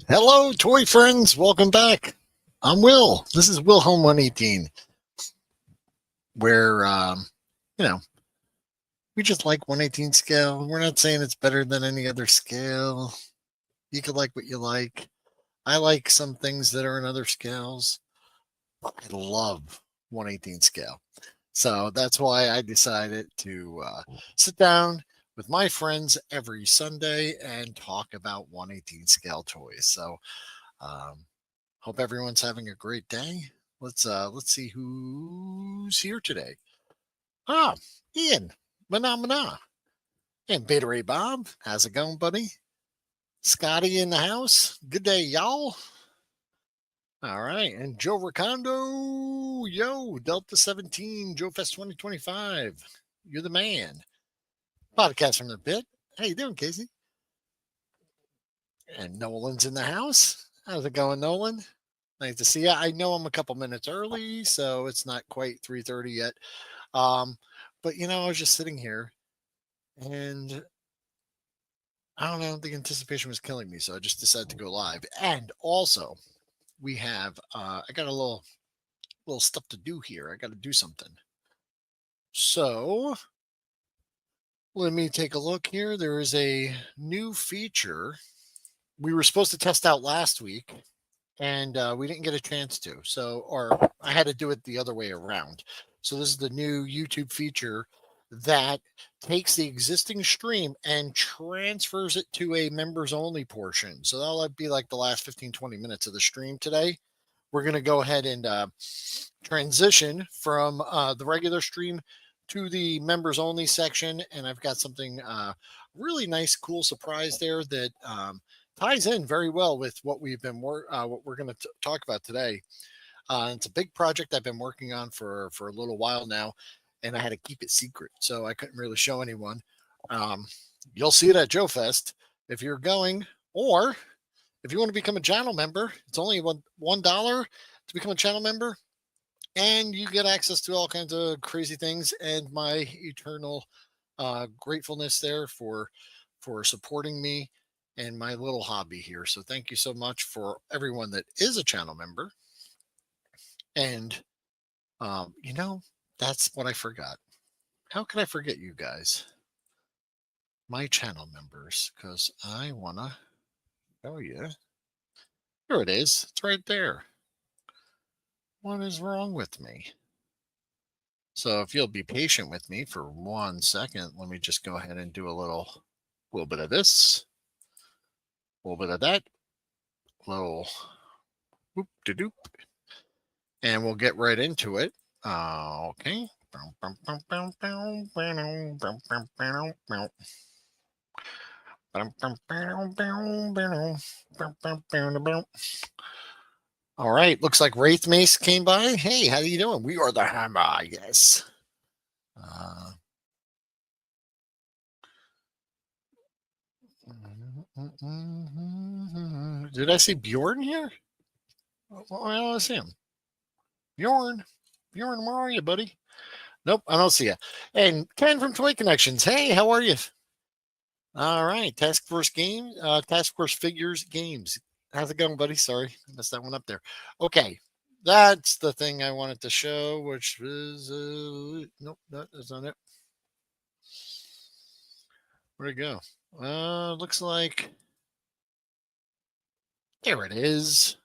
Hello, toy friends. Welcome back. I'm Will. This is Wilhelm 118, where, you know, we just like 118 scale. We're not saying it's better than any other scale. You could like what you like. I like some things that are in other scales. I love 118 scale. So that's why I decided to sit down with my friends every Sunday and talk about 118 scale toys. So, um, hope everyone's having a great day. Let's see who's here today. Ah, Ian, Mana, and Beta Ray Bob. How's it going, buddy? Scotty in the house. Good day, y'all. All right, and Joe Ricondo, yo, Delta 17, Joefest 2025. You're the man. Podcast from the pit. How you doing, Casey? And Nolan's in the house. How's it going, Nolan? Nice to see you. I know I'm a couple minutes early, so it's not quite 3:30 yet. Um, but I was just sitting here and I don't know, the anticipation was killing me, so I just decided to go live. And also, we have I got a little stuff to do here. I got to do something. So let me take a look here. There is a new feature we were supposed to test out last week, and we didn't get a chance to. Or I had to do it the other way around. So this is the new YouTube feature that takes the existing stream and transfers it to a members only portion. So that'll be like the last 15, 20 minutes of the stream today. We're going to go ahead and transition from the regular stream to the members only section. And I've got something really nice, cool surprise there that ties in very well with what what we're going to talk about today. It's a big project I've been working on for a little while now, and I had to keep it secret, so I couldn't really show anyone. Um, you'll see it at Joefest if you're going, or if you want to become a channel member. It's only $1 to become a channel member, and you get access to all kinds of crazy things. And my eternal gratefulness there for supporting me and my little hobby here. So thank you so much for everyone that is a channel member. And you know, that's what I forgot. How could I forget you guys, my channel members? Because I wanna show you. Here it is. It's right there. What is wrong with me? So if you'll be patient with me for 1 second, let me just go ahead and do a little bit of this, a little bit of that, little whoop de doop, and we'll get right into it. Okay. All right. Looks like Wraith Mace came by. Hey, how you doing? We are the Hammer. Yes. Uh, did I see Bjorn here? Well, I see him. Bjorn. Bjorn, where are you, buddy? Nope, I don't see you. And Ken from Toy Connections. Hey, how are you? All right. Task Force Figures Games. How's it going, buddy? Sorry, I messed that one up there. Okay. That's the thing I wanted to show, which is nope, that's not it. Where'd it go? Looks like there it is.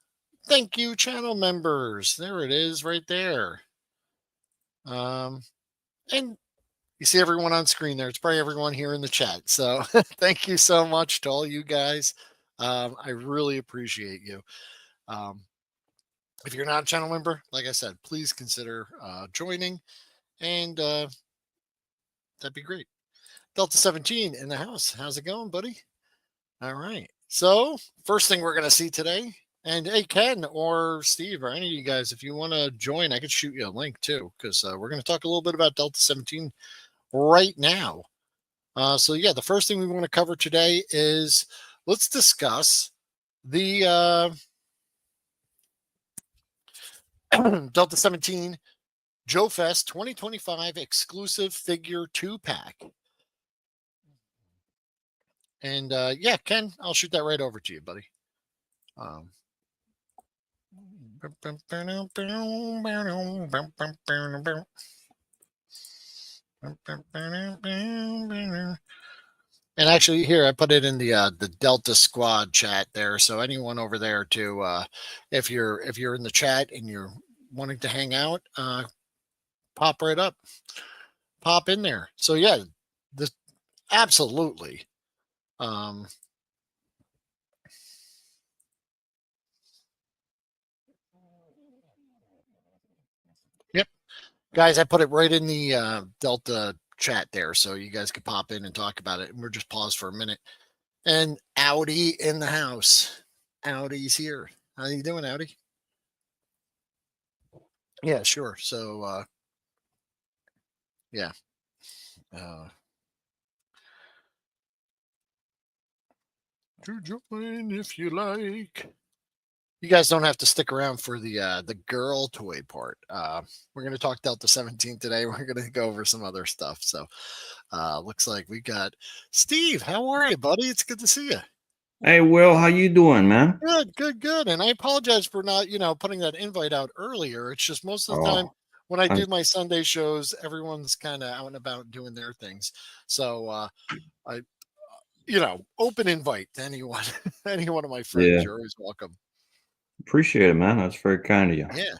Thank you, channel members. There it is, right there. And you see everyone on screen there. It's probably everyone here in the chat. So thank you so much to all you guys. I really appreciate you. Um, if you're not a channel member, like I said, please consider joining, and that'd be great. Delta 17 in the house. How's it going, buddy? All right. So, first thing we're going to see today, and hey, Ken or Steve or any of you guys, if you want to join, I could shoot you a link too, because we're going to talk a little bit about Delta 17 right now. So, yeah, the first thing we want to cover today is let's discuss the Delta 17 Joefest 2025 exclusive figure 2-pack. And yeah, Ken, I'll shoot that right over to you, buddy. Um, and actually, here I put it in the Delta Squad chat there. So anyone over there too, if you're in the chat and you're wanting to hang out, pop right up, pop in there. So yeah, this absolutely. Um, yep, guys, I put it right in the Delta chat there, so you guys could pop in and talk about it. And we're just pause for a minute. And Audi in the house. Audi's here. How you doing, Audi? Yeah, sure. So yeah. Uh, to join if you like. You guys don't have to stick around for the girl toy part. We're gonna talk Delta 17 today. We're gonna go over some other stuff. So looks like we got Steve. How are you, buddy? It's good to see you. Hey, Will, how you doing, man? Good, good, good. And I apologize for not, putting that invite out earlier. It's just most of the time Oh, when I I'm, do my Sunday shows, everyone's kind of out and about doing their things. So I, open invite to anyone, any one of my friends. yeah, You're always welcome. appreciate it, man. That's very kind of you. Yeah.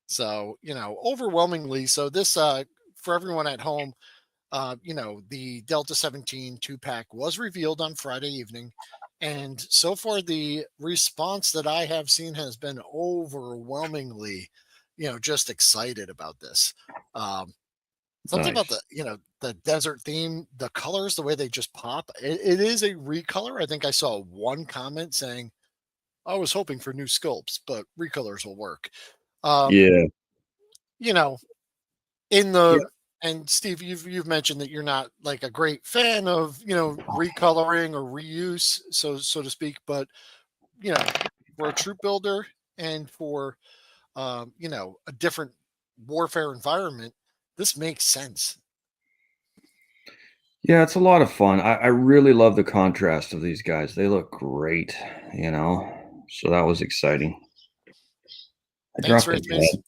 So, overwhelmingly, so this for everyone at home, the Delta 17 two-pack was revealed on Friday evening. And so far, the response that I have seen has been overwhelmingly, just excited about this. Um, Something about Nice. the desert theme, the colors, the way they just pop. It is a recolor. I think I saw one comment saying, I was hoping for new sculpts, but recolors will work. Um, Yeah, you know, in yeah, the and Steve, you've mentioned that you're not like a great fan of recoloring or reuse, so to speak, but you know for a troop builder and for a different warfare environment, this makes sense. yeah. It's a lot of fun. I really love the contrast of these guys. They look great, you know. So that was exciting. I Thanks, dropped the Rhythmus. head.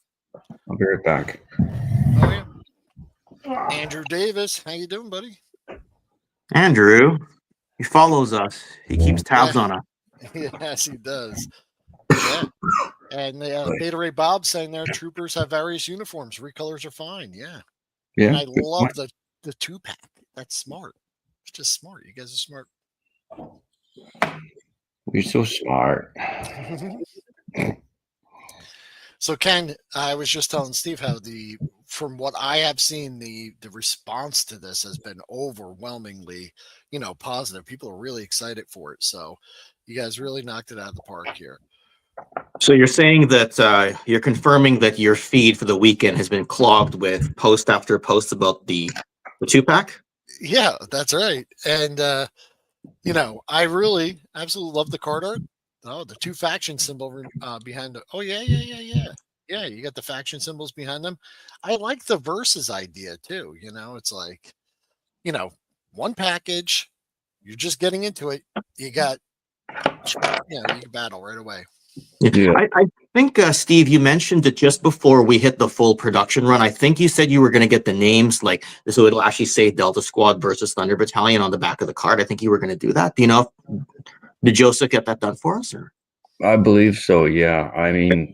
I'll be right back. Oh yeah, Andrew Davis, how you doing, buddy? Andrew, he follows us. He keeps Yeah, tabs on us. yes, he does. Yeah, and the Beta Ray Bob saying there, troopers have various uniforms. Recolors are fine. Yeah. And Yeah, I good love point. the two pack. That's smart. It's just smart. You guys are smart. You're so smart. So Ken, I was just telling Steve how from what I have seen, the response to this has been overwhelmingly, positive. People are really excited for it. So you guys really knocked it out of the park here. So you're saying that you're confirming that your feed for the weekend has been clogged with post after post about the two pack? Yeah, that's right. And I really absolutely love the card art. Oh, the two faction symbol behind the. Oh yeah, yeah, yeah, yeah. Yeah, you got the faction symbols behind them. I like the versus idea too. It's like, you know, one package. You're just getting into it. You got, you can battle right away. Yeah, I think, Steve, you mentioned that just before we hit the full production run. I think you said you were going to get the names, like, so it'll actually say Delta Squad versus Thunder Battalion on the back of the card. I think you were going to do that. Do you know, did Joseph get that done for us? Or? I believe so. Yeah. I mean,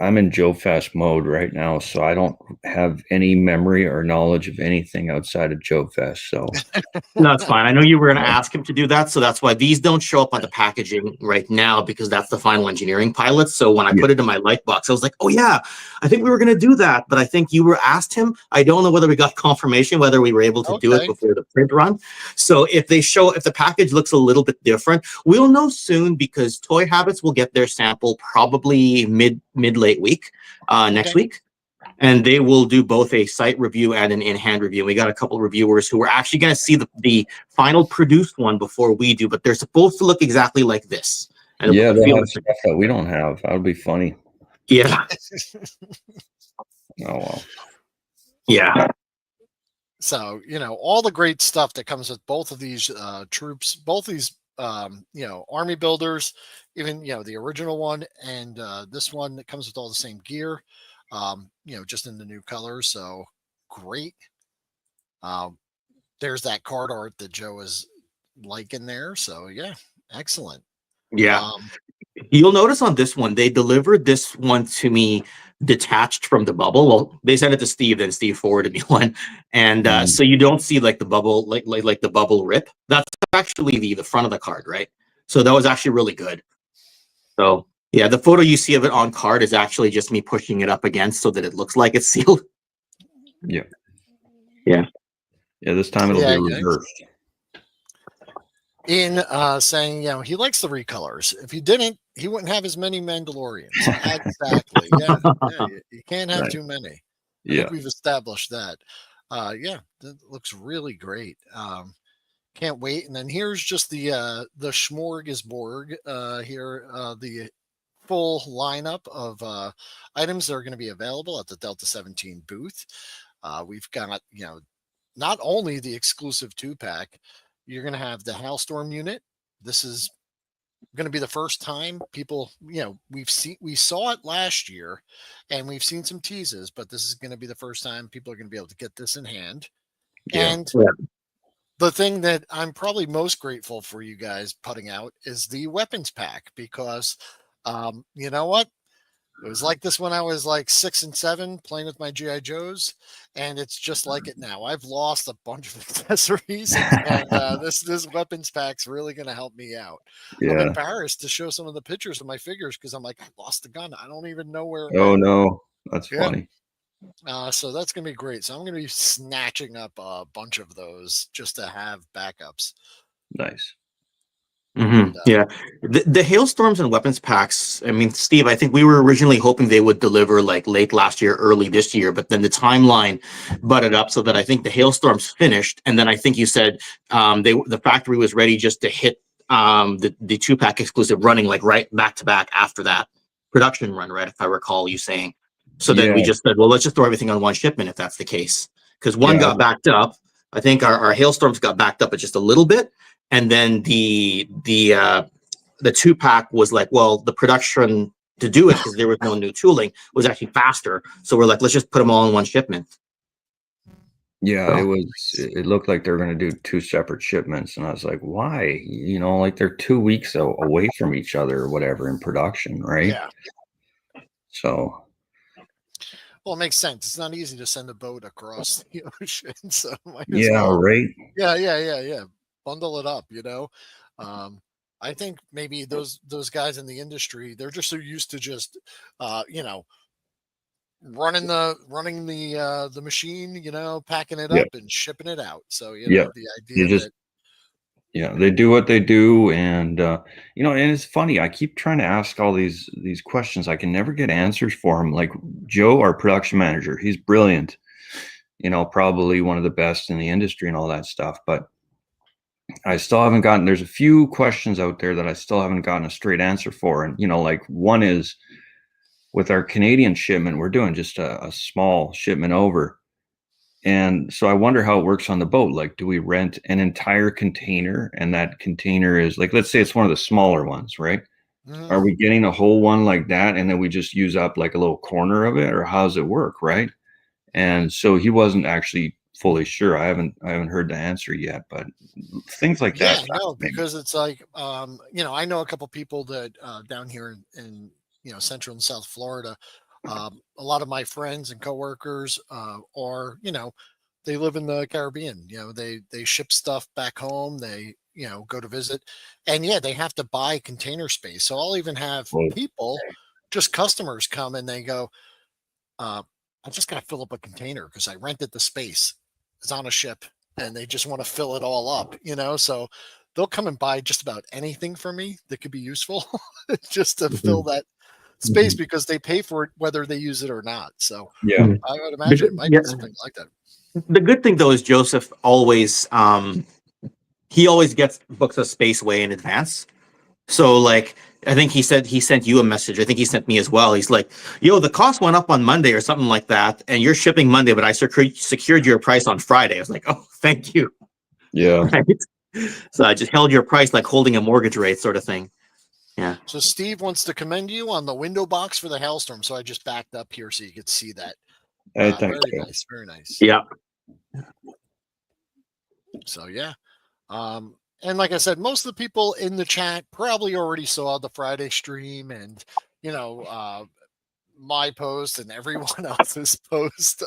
I'm in Joefest mode right now, so I don't have any memory or knowledge of anything outside of Joefest. So No, that's fine. I know you were going to ask him to do that, so that's why these don't show up on the packaging right now, because that's the final engineering pilot. So when I yeah, put it in my light box, I was like, "Oh yeah, I think we were going to do that." But I think you were asked him. I don't know whether we got confirmation whether we were able to do it Okay. before the print run. So if the package looks a little bit different, we'll know soon, because Toy Habits will get their sample probably mid late week next Okay. week, and they will do both a site review and an in-hand review. We got a couple of reviewers who are actually going to see the final produced one before we do, but they're supposed to look exactly like this. And yeah, it'll they'll feel have like, stuff that we don't have. That would be funny. yeah, Oh well. yeah. So, all the great stuff that comes with both of these troops, both these army builders, even the original one and this one that comes with all the same gear, just in the new colors. So great. Um, there's that card art that Joe is liking there. So yeah, excellent. Yeah. Um, You'll notice on this one, they delivered this one to me detached from the bubble. Well, they sent it to Steve, then Steve forwarded me one, and so you don't see like the bubble, like the bubble rip. That's actually the front of the card, right? So that was actually really good. So yeah, the photo you see of it on card is actually just me pushing it up against so that it looks like it's sealed. Yeah. Yeah. Yeah. This time it'll Yeah, be yeah. reversed. In saying, he likes the recolors. If he didn't, he wouldn't have as many Mandalorians. Exactly. Yeah. You can't have Right. too many. I Yeah. think we've established that. Yeah, that looks really great. Can't wait. And then here's just the smorgasbord here, the full lineup of items that are going to be available at the Delta 17 booth. We've got, not only the exclusive 2-pack, you're going to have the Hailstorm unit. This is going to be the first time people, we saw it last year and we've seen some teases, but this is going to be the first time people are going to be able to get this in hand. Yeah. And the thing that I'm probably most grateful for you guys putting out is the weapons pack, because you know what? It was like this when I was like 6 and 7 playing with my GI Joes, and it's just like it now. I've lost a bunch of accessories, and this weapons pack's really going to help me out. I'm Yeah. embarrassed to show some of the pictures of my figures because I'm like, I lost the gun. I don't even know where it Oh went. no, that's Yeah. funny. So that's going to be great. So I'm going to be snatching up a bunch of those just to have backups. Nice. Mm-hmm. Yeah, the hailstorms and weapons packs. I mean, Steve, I think we were originally hoping they would deliver like late last year, early this year, but then the timeline butted up so that I think the hailstorms finished, and then I think you said the factory was ready just to hit the 2-pack exclusive running like right back to back after that production run, right? If I recall you saying. So then we just said, well, let's just throw everything on one shipment if that's the case, because one got backed up. I think our hailstorms got backed up just a little bit. And then the 2-pack was like, well, the production to do it because there was no new tooling was actually faster. So we're like, let's just put them all in one shipment. Yeah, it looked like they were going to do 2 separate shipments, and I was like, why? Like they're 2 weeks away from each other or whatever in production, right? Yeah. So. Well, it makes sense. It's not easy to send a boat across the ocean, so might as Yeah, well. right. Yeah. Bundle it up, I think maybe those guys in the industry, they're just so used to just running the machine, packing it up and shipping it out. So the idea they do what they do, and and it's funny, I keep trying to ask all these questions, I can never get answers for them. Like Joe, our production manager, he's brilliant, probably one of the best in the industry and all that stuff, but I still haven't gotten, there's a few questions out there that I still haven't gotten a straight answer for. And, like one is with our Canadian shipment, we're doing just a small shipment over. And so I wonder how it works on the boat. Like, do we rent an entire container, and that container is like, let's say it's one of the smaller ones, right? Mm-hmm. Are we getting a whole one like that, and then we just use up like a little corner of it, or how does it work, right? And so he wasn't actually fully sure. I haven't heard the answer yet, but things like that. Yeah, no, because it's like I know a couple people that down here in Central and South Florida. A lot of my friends and coworkers are they live in the Caribbean. They ship stuff back home. They go to visit, and they have to buy container space. So I'll even have people, just customers, come and they go, I just got to fill up a container because I rented the space. It's on a ship and they just want to fill it all up, so they'll come and buy just about anything from me that could be useful just to fill that space because they pay for it whether they use it or not. So I would imagine it might be something like that. The good thing though is Joseph always he always books a space way in advance. So like I think he said he sent you a message. I think he sent me as well. He's like, yo, the cost went up on Monday or something like that. And you're shipping Monday, but I secured your price on Friday. I was like, oh, thank you. Yeah. Right? So I just held your price like holding a mortgage rate sort of thing. Yeah. So Steve wants to commend you on the window box for the hailstorm. So I just backed up here so you could see that. Hey, thanks, Very Joe. nice, very nice. Yeah. So yeah. And like I said, most of the people in the chat probably already saw the Friday stream and my post and everyone else's post,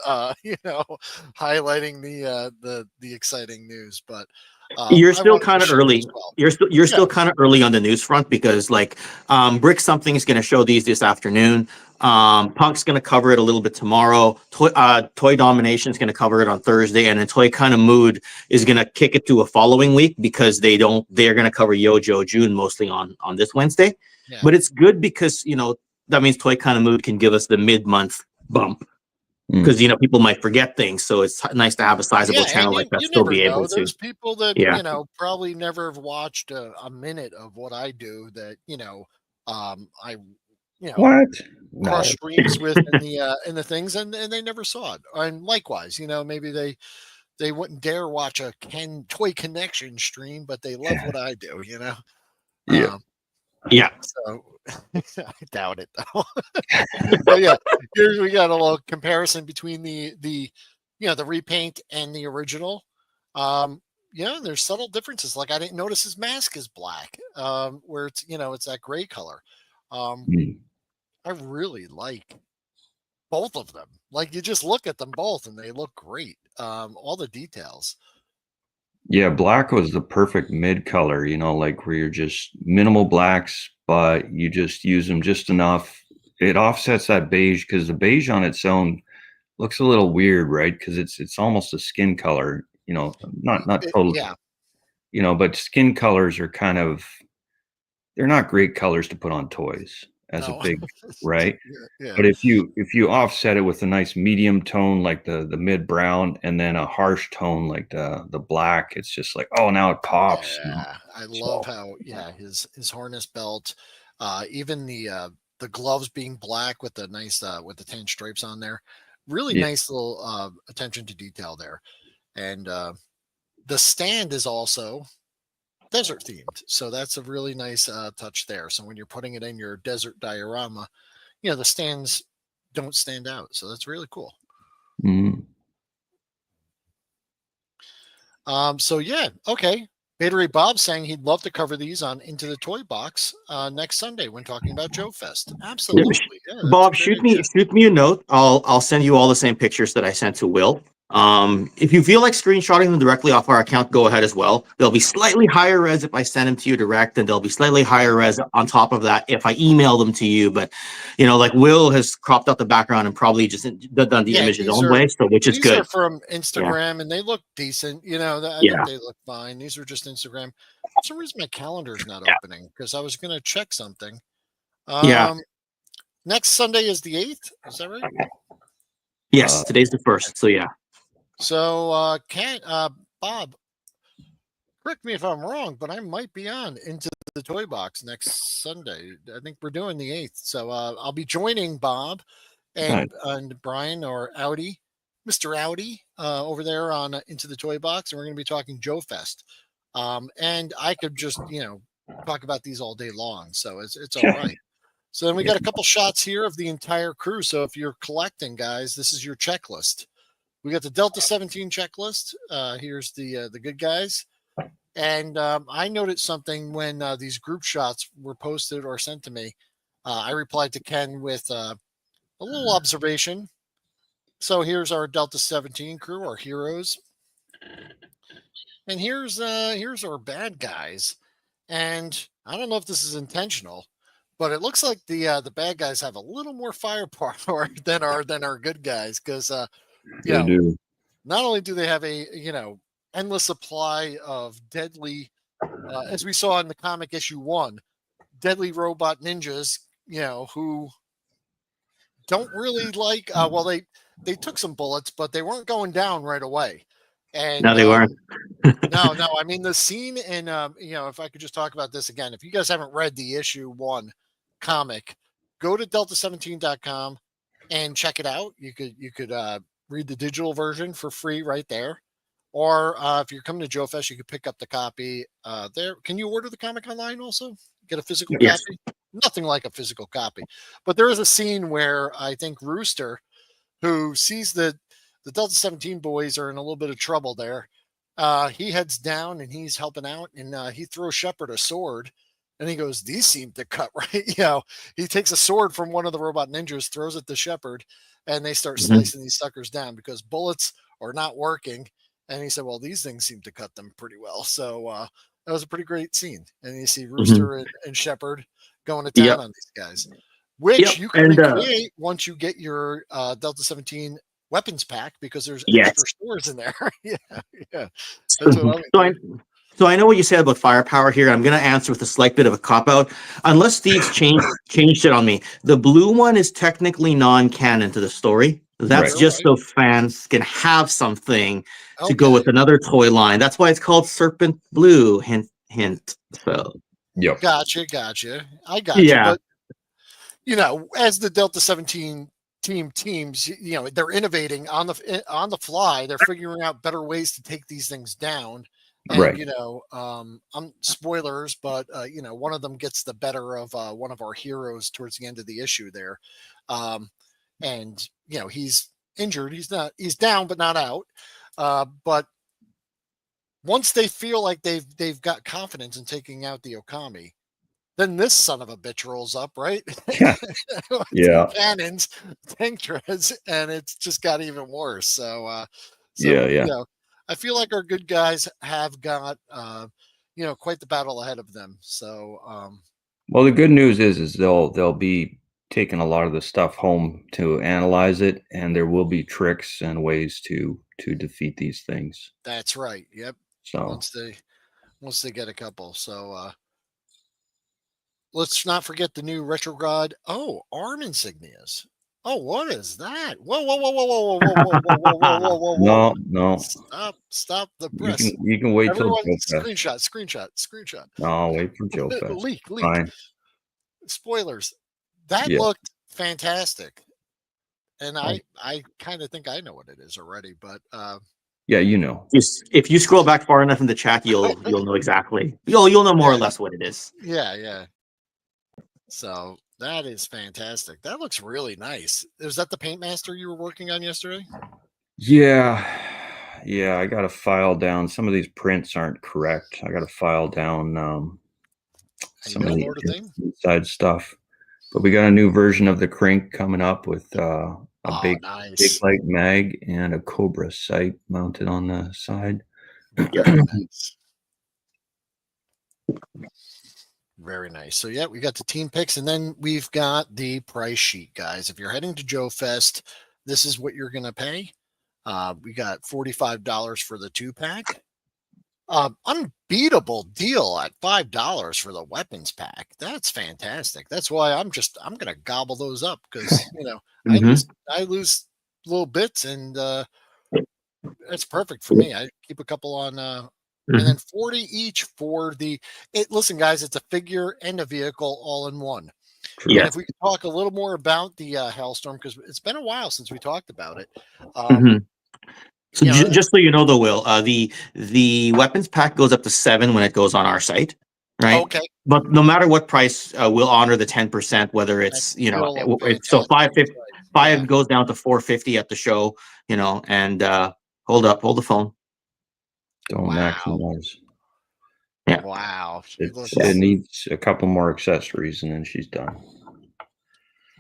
highlighting the exciting news. But You're I still wanted to kind of share it as early. well. You're Yeah. still kind of early on the news front because like Brick Something is going to show these this afternoon. Punk's going to cover it a little bit tomorrow. Toy Domination is going to cover it on Thursday, and then Toy Kind of Mood is going to kick it to a following week because they're going to cover Yojo June mostly on this Wednesday. Yeah. But it's good because that means Toy Kind of Mood can give us the mid-month bump. Because people might forget things, so it's nice to have a sizable channel like that you still never be able know. to. There's people that Yeah. probably never have watched a minute of what I do. That I What? crush No. streams with in the things, and they never saw it. And likewise, maybe they wouldn't dare watch a Toy Connection stream, but they love what I do. Yeah. Yeah. So I doubt it though. But yeah, here's we got a little comparison between the repaint and the original. There's subtle differences. Like I didn't notice his mask is black, where it's that gray color. Mm. I really like both of them. Like you just look at them both and they look great. All the details. Yeah, black was the perfect mid color, like where you're just minimal blacks, but you just use them just enough. It offsets that beige because the beige on its own looks a little weird, right? Because it's almost a skin color, not totally, Yeah. But skin colors are they're not great colors to put on toys as a No. big, right? Yeah. But if you offset it with a nice medium tone like the mid brown and then a harsh tone like the black, it's just like, oh, now it pops. Yeah, I love how his harness belt, even the gloves being black with the nice with the tan stripes on there, really Yeah. nice little attention to detail there, and the stand is also desert themed, so that's a really nice touch there. So when you're putting it in your desert diorama, the stands don't stand out, so that's really cool. Mhm. So yeah, okay. Battery Bob saying he'd love to cover these on Into the Toy Box next Sunday when talking about Joefest. Absolutely, yeah. That's Bob, a great idea. shoot me a note. I'll send you all the same pictures that I sent to Will. If you feel like screenshotting them directly off our account, go ahead as well. They'll be slightly higher res if I send them to you direct, and they'll be slightly higher res on top of that if I email them to you. But like Will has cropped out the background and probably just done the image his own way, so which is These good. are from Instagram, and they look decent. I think they look fine. These are just Instagram. For some reason, my calendar is not opening because I was going to check something. Next Sunday is the 8th. Is that right? Yes, today's the 1st. So yeah. So Bob, correct me if I'm wrong, but I might be on Into the Toy Box next Sunday. I think we're doing the 8th. So I'll be joining Bob and Brian or Audi, Mr. Audi, over there on Into the Toy Box, and we're going to be talking Joefest. And I could just talk about these all day long, so it's all right. So then we got a couple shots here of the entire crew. So if you're collecting, guys, this is your checklist. We got the Delta 17 checklist. Here's the good guys. And I noticed something when these group shots were posted or sent to me. I replied to Ken with a little observation. So here's our Delta 17 crew, our heroes. And here's our bad guys. And I don't know if this is intentional, but it looks like the bad guys have a little more firepower than our good guys because They do. not only do they have a endless supply of deadly, as we saw in the comic issue 1, deadly robot ninjas, who don't really like. Well, they took some bullets, but they weren't going down right away. And No, they weren't. no. I mean the scene in if I could just talk about this again. If you guys haven't read the issue 1 comic, go to delta17.com and check it out. You could read the digital version for free right there. Or if you're coming to Joefest, you could pick up the copy there. Can you order the comic online also? Get a physical Yes. copy? Nothing like a physical copy. But there is a scene where I think Rooster, who sees the Delta 17 boys are in a little bit of trouble there, he heads down and he's helping out, and he throws Shepard a sword. And he goes, "These seem to cut right." He takes a sword from one of the robot ninjas, throws it to Shepard, and they start Mhm. slicing these suckers down because bullets are not working. And he said, "Well, these things seem to cut them pretty well." So that was a pretty great scene. And you see Mhm. Rooster and Shepard going to town Yep. on these guys, which Yep. you can And recreate once you get your Delta 17 weapons pack because there's yes. extra stores in there. Yeah, yeah. That's what So, I would so do. I so I know what you said about firepower here. I'm going to answer with a slight bit of a cop out, unless Steve's changed it on me. The blue one is technically non-canon to the story. That's Right. You're just right. so fans can have something to go Okay. with another toy line. That's why it's called Serpent Blue. Hint, hint. So Yep. Gotcha. I got you. yeah, But as the Delta 17 teams, they're innovating on the fly. They're figuring out better ways to take these things down. And Right. I'm spoilers, but one of them gets the better of one of our heroes towards the end of the issue there, and he's injured. He's down, but not out. But once they feel like they've got confidence in taking out the Okami, then this son of a bitch rolls up, right? Yeah. With Yeah. cannons, tank treads, and it's just got even worse. Yeah. Yeah. I feel like our good guys have got quite the battle ahead of them. So Well, the good news is they'll be taking a lot of the stuff home to analyze it, and there will be tricks and ways to defeat these things. that's right. Yep. So Once they get a couple. So let's not forget the new retrograde. Oh, arm insignias. Oh, what is that? Whoa, whoa. no, no, Stop the you press. can wait till Everyone, Joe Fest. screenshot. No, wait for Joe Fest. Leak. Fine. Spoilers. That Yeah. looked fantastic. And Oh, I kind of think I know what it is already, but yeah, you know. if you scroll back far enough in the chat, you'll know exactly. You'll know more or yeah, less what it is. yeah. So that is fantastic. That looks really nice. Was that the paint master you were working on yesterday? Yeah. Yeah, I got to file down. Some of these prints aren't correct. I got to file down Hey, some of middle the Notre Dame. inside stuff. But we got a new version of the Crink coming up with a Oh, big nice. light mag and a Cobra sight mounted on the side. Yeah. Nice. Very nice. So yeah, we got the team picks, and then we've got the price sheet, guys. If you're heading to Joe Fest, this is what you're gonna pay. We got $45 for the 2-pack. Unbeatable deal at $5 for the weapons pack. That's fantastic. That's why I'm gonna gobble those up because I Mhm. lose little bits, and that's perfect for me. I keep a couple on and then 40 each for listen, guys, it's a figure and a vehicle all in one. True. And Yes. if we could talk a little more about the Hellstorm, because it's been a while since we talked about it. Mhm. So You know, just so you know, though, Will, the weapons pack goes up to 7 when it goes on our site, right? okay, But no matter what price, we'll honor the 10%, whether that's it's still a it's so fantastic price. Yeah. five goes down to 450 at the show, and hold the phone. Don't Wow. maximize. Yeah. Wow. She It looks needs a couple more accessories and then she's done.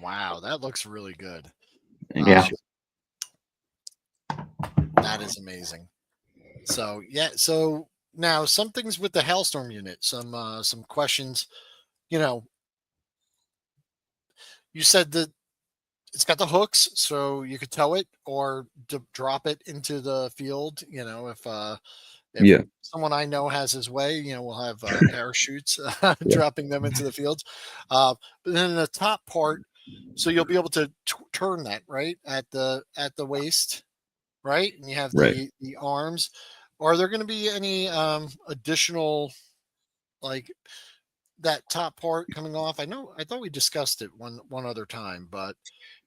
wow, that looks really good. And Yeah. That is amazing. So yeah, so now some things with the Hellstorm unit, some questions. You know, you said that it's got the hooks, so you could tow it or drop it into the field. If yeah, someone I know has his way, we'll have parachutes dropping them into the fields. But then the top part, so you'll be able to turn that right at the waist, right? And you have right. the arms. Are there going to be any additional like that top part coming off? I thought we discussed it one other time, but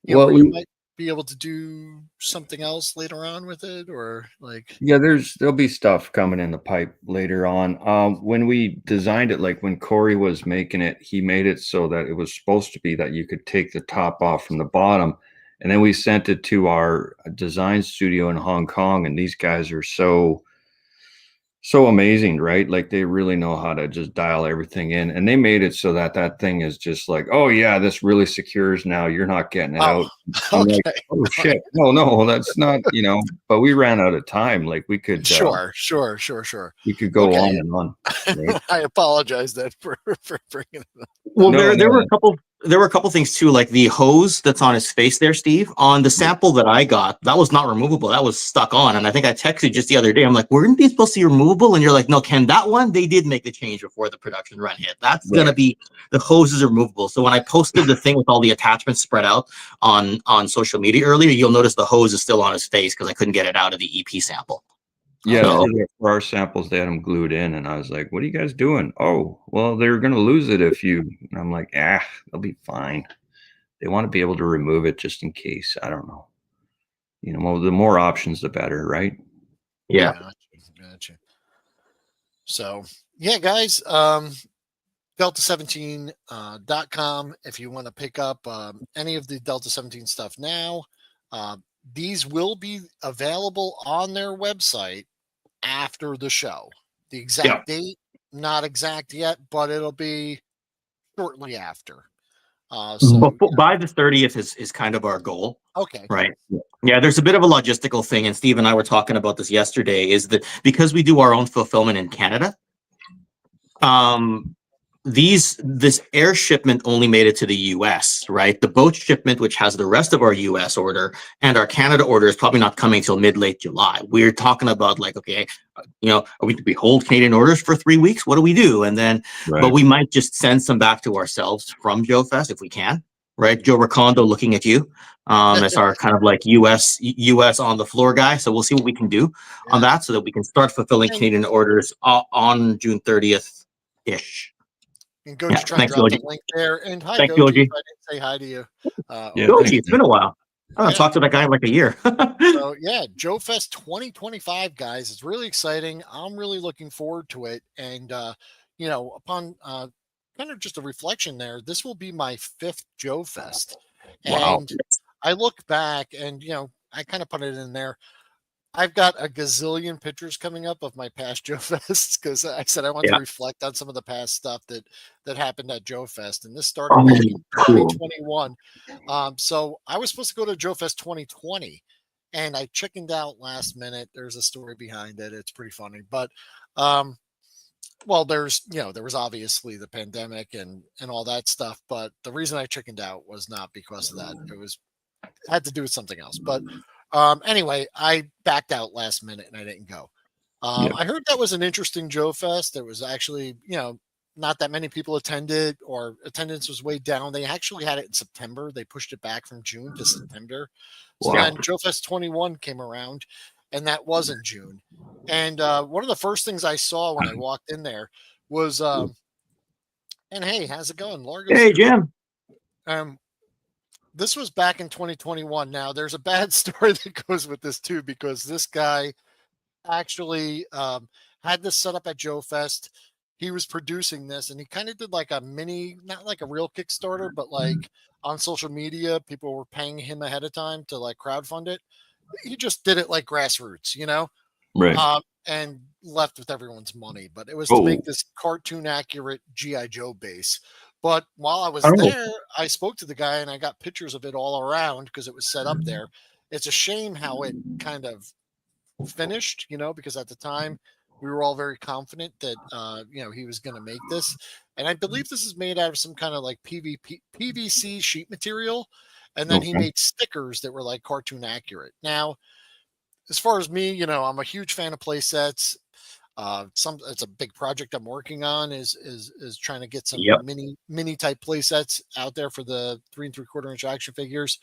Well, where you might. be able to do something else later on with it, or like? Yeah, there'll be stuff coming in the pipe later on. When we designed it, like when Corey was making it, he made it so that it was supposed to be that you could take the top off from the bottom, and then we sent it to our design studio in Hong Kong, and these guys are so amazing, right? Like they really know how to just dial everything in, and they made it so that that thing is just like, oh yeah, this really secures now. You're not getting it Oh, out. I'm like, okay. oh shit, no, that's not, But we ran out of time. Like Sure. we could go on Okay. and on. Right? I apologize then for bringing it up. Well, No, there were no, a couple things too, like the hose that's on his face there, Steve. On the sample that I got, that was not removable. That was stuck on. And I think I texted just the other day. I'm like, weren't these supposed to be removable? And you're like, no, Ken, that one they did make the change before the production run hit. That's gonna right. be the hoses are removable. So when I posted the thing with all the attachments spread out on social media earlier, you'll notice the hose is still on his face because I couldn't get it out of the EP sample. Yeah, So for our samples, they had them glued in, and I was like, "What are you guys doing?" Oh, well, they're gonna lose it if you. And I'm like, they'll be fine. They want to be able to remove it just in case. I don't know. Well, the more options, the better, right? yeah. Gotcha. So yeah, guys, delta17.com if you want to pick up any of the Delta 17 stuff now. These will be available on their website after the show. The exact date, not exact yet, but it'll be shortly after. So By the 30th is kind of our goal. okay. Right. Yeah, there's a bit of a logistical thing, and Steve and I were talking about this yesterday, is that because we do our own fulfillment in Canada, this air shipment only made it to the US, right? The boat shipment, which has the rest of our US order and our Canada order, is probably not coming till mid-late July. We're talking about like, okay, are we hold Canadian orders for 3 weeks? What do we do? And then, but we might just send some back to ourselves from Joefest if we can, right? Joe Ricondo looking at you as our kind of like US on the floor guy. So we'll see what we can do on that so that we can start fulfilling Canadian orders on June 30th ish. And Goji trying to drop the link there. And hi, Thanks, Goji. If I didn't say hi to you. Goji, it's been a while. I haven't talked to that guy in like a year. So yeah, Joefest 2025, guys. It's really exciting. I'm really looking forward to it. And upon kind of just a reflection there, this will be my 5th Joefest. Wow. And I look back and I kind of put it in there. I've got a gazillion pictures coming up of my past Joefests because I said I want to reflect on some of the past stuff that happened at Joefest, and this started back in 2021. So I was supposed to go to Joefest 2020, and I chickened out last minute. There's a story behind it. It's pretty funny, but well, there was obviously the pandemic and all that stuff, but the reason I chickened out was not because of that. It had to do with something else, but. Anyway, I backed out last minute and I didn't go. I heard that was an interesting Joefest. There was actually, not that many people attended, or attendance was way down. They actually had it in September. They pushed it back from June to September. So then Joefest 21 came around, and that was in June. And one of the first things I saw when I walked in there was, and hey, how's it going, Largo's Hey, here. Jim. This was back in 2021. Now, there's a bad story that goes with this too, because this guy actually had this set up at Joefest. He was producing this, and he kind of did like a mini, not like a real Kickstarter, but like on social media, people were paying him ahead of time to like crowdfund it. He just did it like grassroots, Right. and left with everyone's money. But it was to make this cartoon accurate G.I. Joe base. But while I was there, I spoke to the guy and I got pictures of it all around because it was set up there. It's a shame how it kind of finished, because at the time we were all very confident that, he was going to make this. And I believe this is made out of some kind of like PVC sheet material. And then he made stickers that were like cartoon accurate. Now, as far as me, I'm a huge fan of play sets. It's a big project I'm working on is trying to get some mini type play sets out there for the 3 3/4 inch action figures.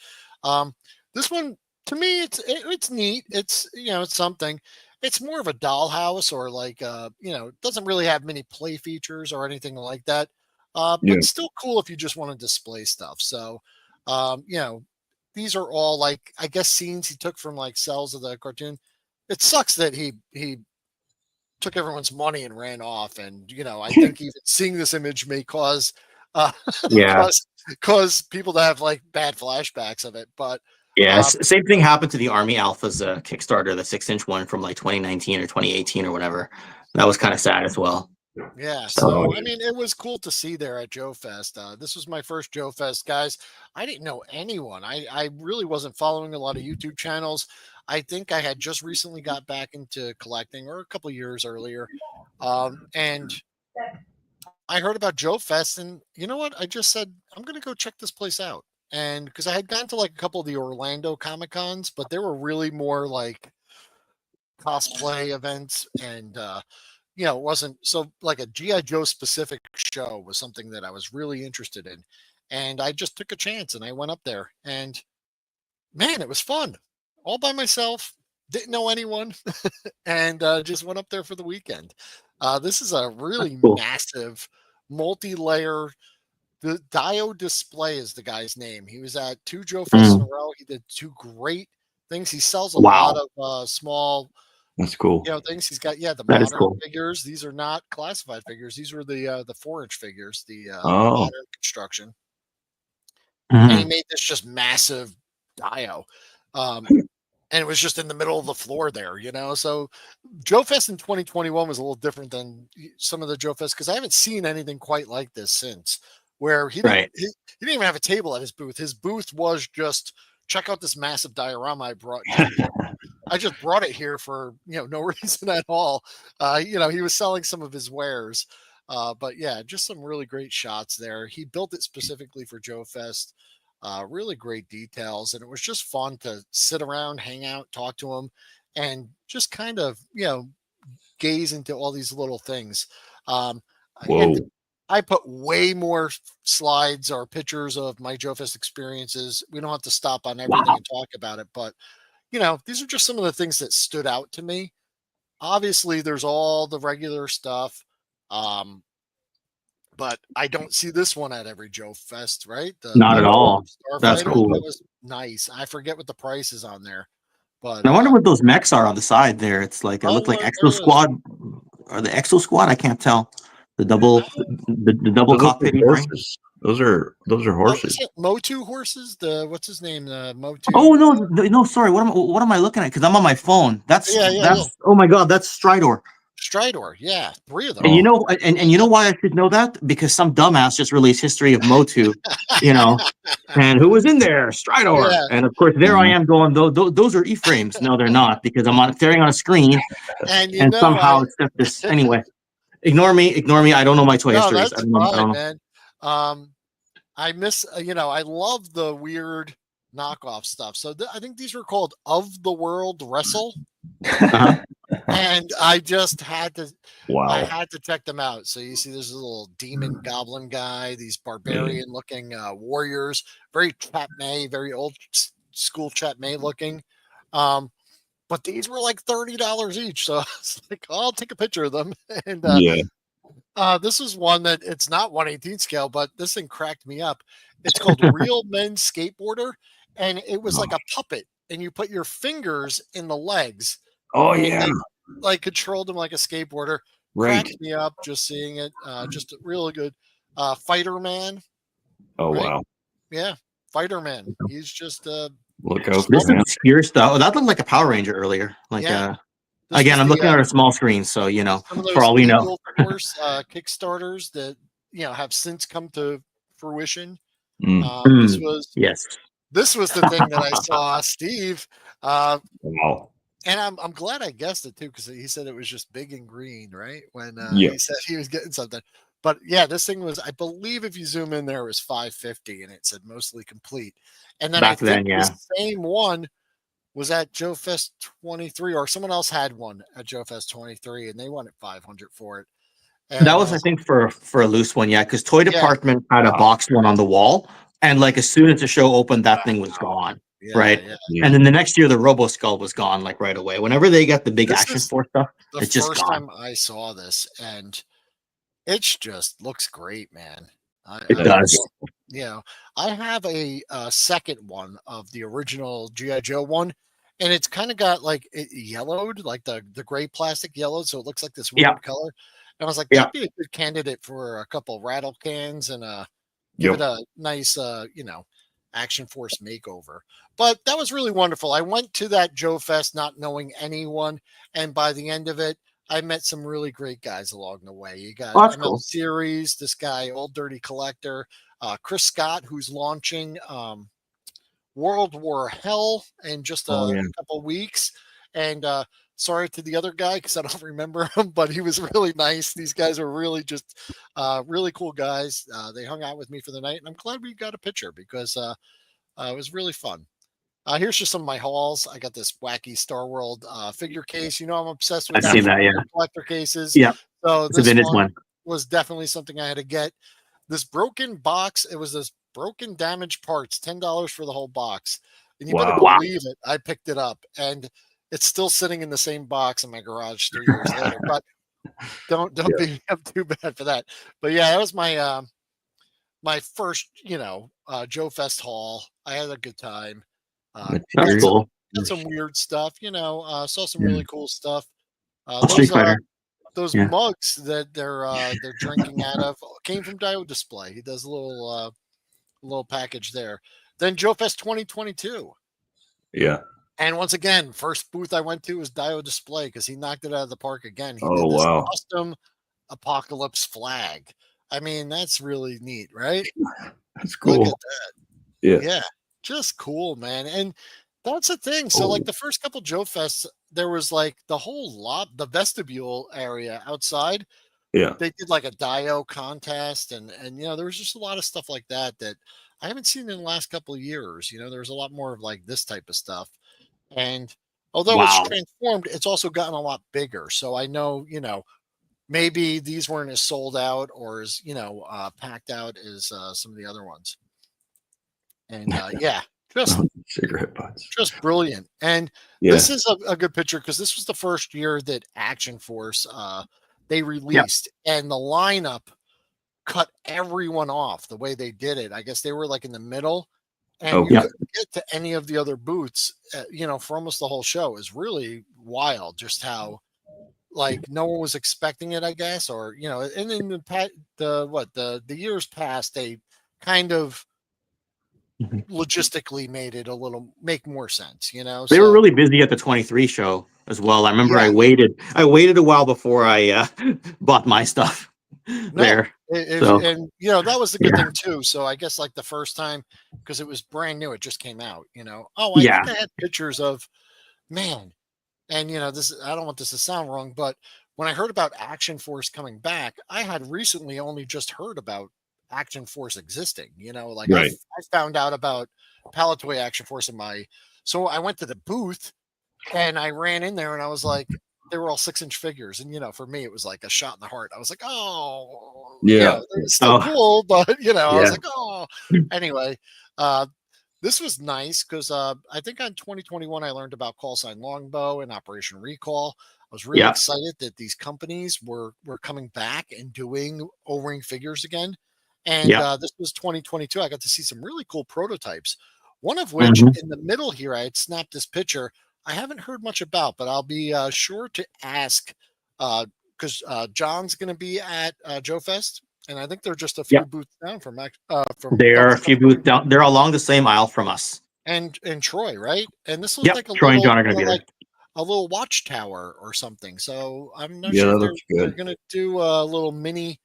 This one to me, it's neat. It's it's something. It's more of a dollhouse, or like it doesn't really have many play features or anything like that. But still cool if you just want to display stuff. So these are all like, I guess, scenes he took from like cells of the cartoon. It sucks that he took everyone's money and ran off. And I think even seeing this image may cause uh, Yeah. cause people to have like bad flashbacks of it. But Yes, same thing happened to the Army Alphas Kickstarter, the 6-inch one from like 2019 or 2018 or whatever. That was kind of sad as well. yeah, So so I mean, it was cool to see there at Joefest. This was my first Joefest, guys. I didn't know anyone. I really wasn't following a lot of YouTube channels. I think I had just recently got back into collecting, or a couple years earlier, and I heard about Joefest, and you know what? I just said I'm going to go check this place out, and because I had gone to like a couple of the Orlando Comic Cons, but they were really more like cosplay events, and it wasn't so like a GI Joe specific show was something that I was really interested in, and I just took a chance and I went up there, and man, it was fun, all by myself. Didn't know anyone, and just went up there for the weekend. This is a really cool. massive, multi-layer. The Dio Display is the guy's name. He was at 2 Joe Fests in a row. He did 2 great things. He sells a lot of small, That's cool. things. He's got the That is modern cool. figures. These are not classified figures. These were the 4-inch figures, the Oh. modern construction. And he Mhm. made this just massive Dio. And it was just in the middle of the floor there, So Joe Fest in 2021 was a little different than some of the Joe Fest because I haven't seen anything quite like this since. Where he didn't, Right. he didn't even have a table at his booth. His booth was just check out this massive diorama I brought. I just brought it here for no reason at all. He was selling some of his wares, but yeah, just some really great shots there. He built it specifically for Joe Fest. Really great details, and it was just fun to sit around, hang out, talk to him, and just kind of gaze into all these little things. Whoa. And I put way more slides or pictures of my Joe Fest experiences. We don't have to stop on everything and talk about it, but these are just some of the things that stood out to me. Obviously, there's all the regular stuff. But I don't see this one at every Joe Fest, right? Not at all. That's Starfighter, cool. that was nice. I forget what the price is on there, but I wonder what those mechs are on the side there. It's like it looked like there Exo it is. Squad or the Exo Squad. I can't tell. The double Those are cockpit. horses. Those are horses. Motu horses. What's his name? Motu. Oh no! Sorry. What am I looking at? Because I'm on my phone. That's Yeah. Oh my God! That's Stridor. Stridor, yeah, 3 of them. And you know why I should know that? Because some dumbass just released History of Motu, and who was in there? Stridor. Yeah. And of course, there I am going, those are E-frames. No, they're not, because I'm staring on a screen, and somehow accept this. Anyway, ignore me. I don't know my toy histories. That's I don't fine, know. man. I miss, I love the weird knockoff stuff. So I think these were called Of the World Wrestle. Uh-huh. And I just had to, Wow. I had to check them out. So you see, there's a little demon goblin guy, these barbarian looking warriors, very Chat May, very old school Chat May looking. But these were like $30 each. So I was like, I'll take a picture of them. And this is one that it's not 1/18 scale, but this thing cracked me up. It's called Real Men Skateboarder. And it was like a puppet. And you put your fingers in the legs. Oh And yeah. they, like controlled him like a skateboarder. Right. Cracked me up just seeing it. Just a really good Fighter Man. Oh right? wow. Yeah, Fighter Man. He's just Look out, This man. obscure stuff. Oh, that looked like a Power Ranger earlier. Like Yeah. again, I'm looking at a small screen, so some of those for all we know. Eagle Force Kickstarters that have since come to fruition. This was the thing that I saw, Steve. Wow. And I'm glad I guessed it too, because he said it was just big and green, right? When Yeah. he said he was getting something. But yeah, this thing was, I believe if you zoom in there, it was $550 and it said mostly complete. And then Back I then, think the same one was at Joe Fest 23, or someone else had one at Joe Fest 23 and they wanted $500 for it. And That was, I think, for a loose one, yeah, because Toy Department had a box one on the wall, and like as soon as the show opened, that thing was gone. Right. Yeah. And then the next year, the Robo Skull was gone, like right away. Whenever they got the big Action Force stuff, it's just first gone. time I saw this, and it just looks great, man. It does. I have a second one of the original GI Joe one, and it's kind of got like it yellowed, like the gray plastic yellowed, so it looks like this Yeah. weird color. And I was like, Yeah. that'd be a good candidate for a couple rattle cans and give it Yep. a nice Action Force makeover. But that was really wonderful. I went to that Joe Fest not knowing anyone, and by the end of it, I met some really great guys along the way. You got Oh, that's ML cool. Series, this guy, Old Dirty Collector, Chris Scott, who's launching World War Hell in just Oh, a yeah. couple weeks. And sorry to the other guy because I don't remember him, but he was really nice. These guys are really just really cool guys. They hung out with me for the night, and I'm glad we got a picture because it was really fun. Here's just some of my hauls. I got this wacky Star World figure case. I'm obsessed with I've seen action that, yeah. collector cases. Yeah. So It's a this vintage one one. was definitely something I had to get. This broken box, it was this broken damaged parts, $10 for the whole box. And you better Wow. believe it. I picked it up and it's still sitting in the same box in my garage 3 years later. But don't beat me up too bad for that. But yeah, that was my first, Joe Fest haul. I had a good time. That's Got some cool. got some weird stuff, saw some Yeah. really cool stuff. Street Fighter. Those Yeah. mugs that they're drinking out of came from Dio Display. He does a little package there. Then Joe Fest 2022. Yeah. And once again, first booth I went to was Dio Display because he knocked it out of the park again. He Oh, did this wow. custom apocalypse flag. I mean, that's really neat, right? That's Look cool. at that. Yeah. Yeah, just cool, man. And that's the thing. So, like the first couple Joe Fests, there was like the whole the vestibule area outside. Yeah. They did like a Dio contest, and there was just a lot of stuff like that that I haven't seen in the last couple of years. There's a lot more of like this type of stuff. And although it's Wow. transformed, it's also gotten a lot bigger. So I know, maybe these weren't as sold out or as, packed out as some of the other ones. And yeah, Cigarette butts. just brilliant. And Yeah. this is a good picture because this was the first year that Action Force they released, and the lineup cut everyone off the way they did it. I guess they were like in the middle, and you Okay. couldn't get to any of the other booths, for almost the whole show. It was really wild just how like no one was expecting it, I guess, or and in the years past, they kind of Mhm. logistically made it make more sense, They were really busy at the 23 show as well. I remember Yeah. I waited a while before I bought my stuff there. So and that was the good thing too. So I guess like the first time, because it was brand new, it just came out, I Yeah. think I had pictures of, man, and this, I don't want this to sound wrong, but when I heard about Action Force coming back, I had recently only just heard about Action Force existing, like Right. I found out about Palatoy Action Force so I went to the booth and I ran in there and I was like, they were all 6-inch figures. And, for me, it was like a shot in the heart. I was like, oh, Yeah. it's still cool, but, I Yeah. was like, oh, anyway, this was nice because I think on 2021, I learned about Call Sign Longbow and Operation Recall. I was really Yeah. excited that these companies were coming back and doing O-ring figures again. And Yeah. this was 2022. I got to see some really cool prototypes, one of which Mhm. in the middle here, I had snapped this picture. I haven't heard much about, but I'll be sure to ask because John's going to be at Joe Fest, and I think they're just a few Yeah. booths down from There are a Dr. few booths down. They're along the same aisle from us. and Troy, right? And this looks Yep. like a Troy and little, John are going to be there. like a little watchtower or something. So I'm not Yeah, sure that if they're looks good. going to do a little mini,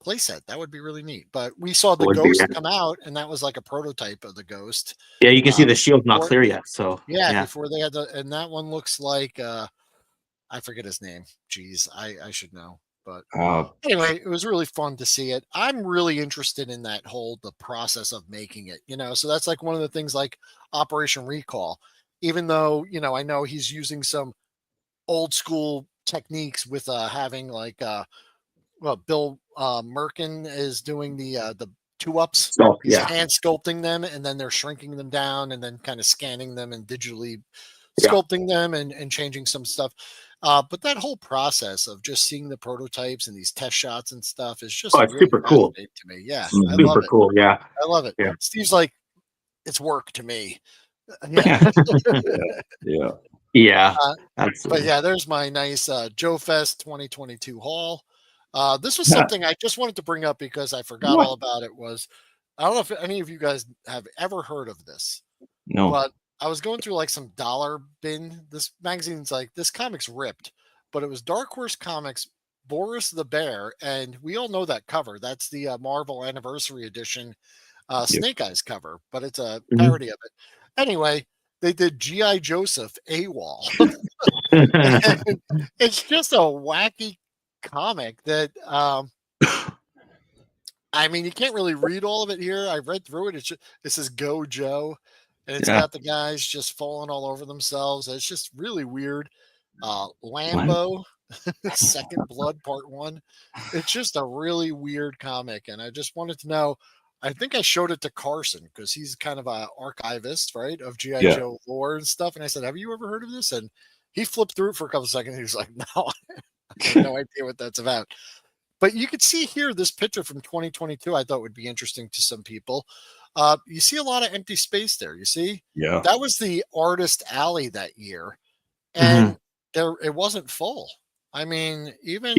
playset. That would be really neat. But we saw the Would be, ghost yeah. come out, and that was like a prototype of the ghost. Yeah, you can see the shield's not before- clear yet. So Yeah, yeah. before they had and that one looks like I forget his name. Jeez, I should know. But anyway, it was really fun to see it. I'm really interested in the process of making it, so that's like one of the things like Operation Recall, even though, I know he's using some old school techniques with having like Bill Merkin is doing the 2-ups. So He's yeah. hand sculpting them and then they're shrinking them down and then kind of scanning them and digitally Yeah. sculpting them and changing some stuff. But that whole process of just seeing the prototypes and these test shots and stuff is Oh, just it's really super cool. fascinating to me. Yeah, I Mhm. love Super it. cool. Yeah. I love it. Yeah. Steve's like, it's work to me. Yeah. Yeah. Yeah. Uh, but Absolutely. yeah, there's my nice Joefest 2022 haul. This was Yeah. something I just wanted to bring up because I forgot What? all about it. Was I don't know if any of you guys have ever heard of this, No. but I was going through like some dollar bin. This magazine's like this comic's ripped, but it was Dark Horse Comics Boris the Bear, and we all know that cover. That's the Marvel Anniversary Edition Yep. Snake Eyes cover, but it's a Mhm. parody of it. Anyway, they did GI Joseph AWOL. And it's just a wacky comic that I mean, you can't really read all of it here. I read through it. It says "Go Joe," and it's Yeah. got the guys just falling all over themselves. It's just really weird. What? Lambo, Second Blood Part One. It's just a really weird comic, and I just wanted to know. I think I showed it to Carson because he's kind of a archivist, right, of GI Yeah. Joe lore and stuff. And I said, "Have you ever heard of this?" And he flipped through it for a couple of seconds. He was like, "No, I have no idea what that's about." But you could see here this picture from 2022. I thought would be interesting to some people. You see a lot of empty space there. You see Yeah. that was the artist alley that year, Mhm. and there it wasn't full. I mean, even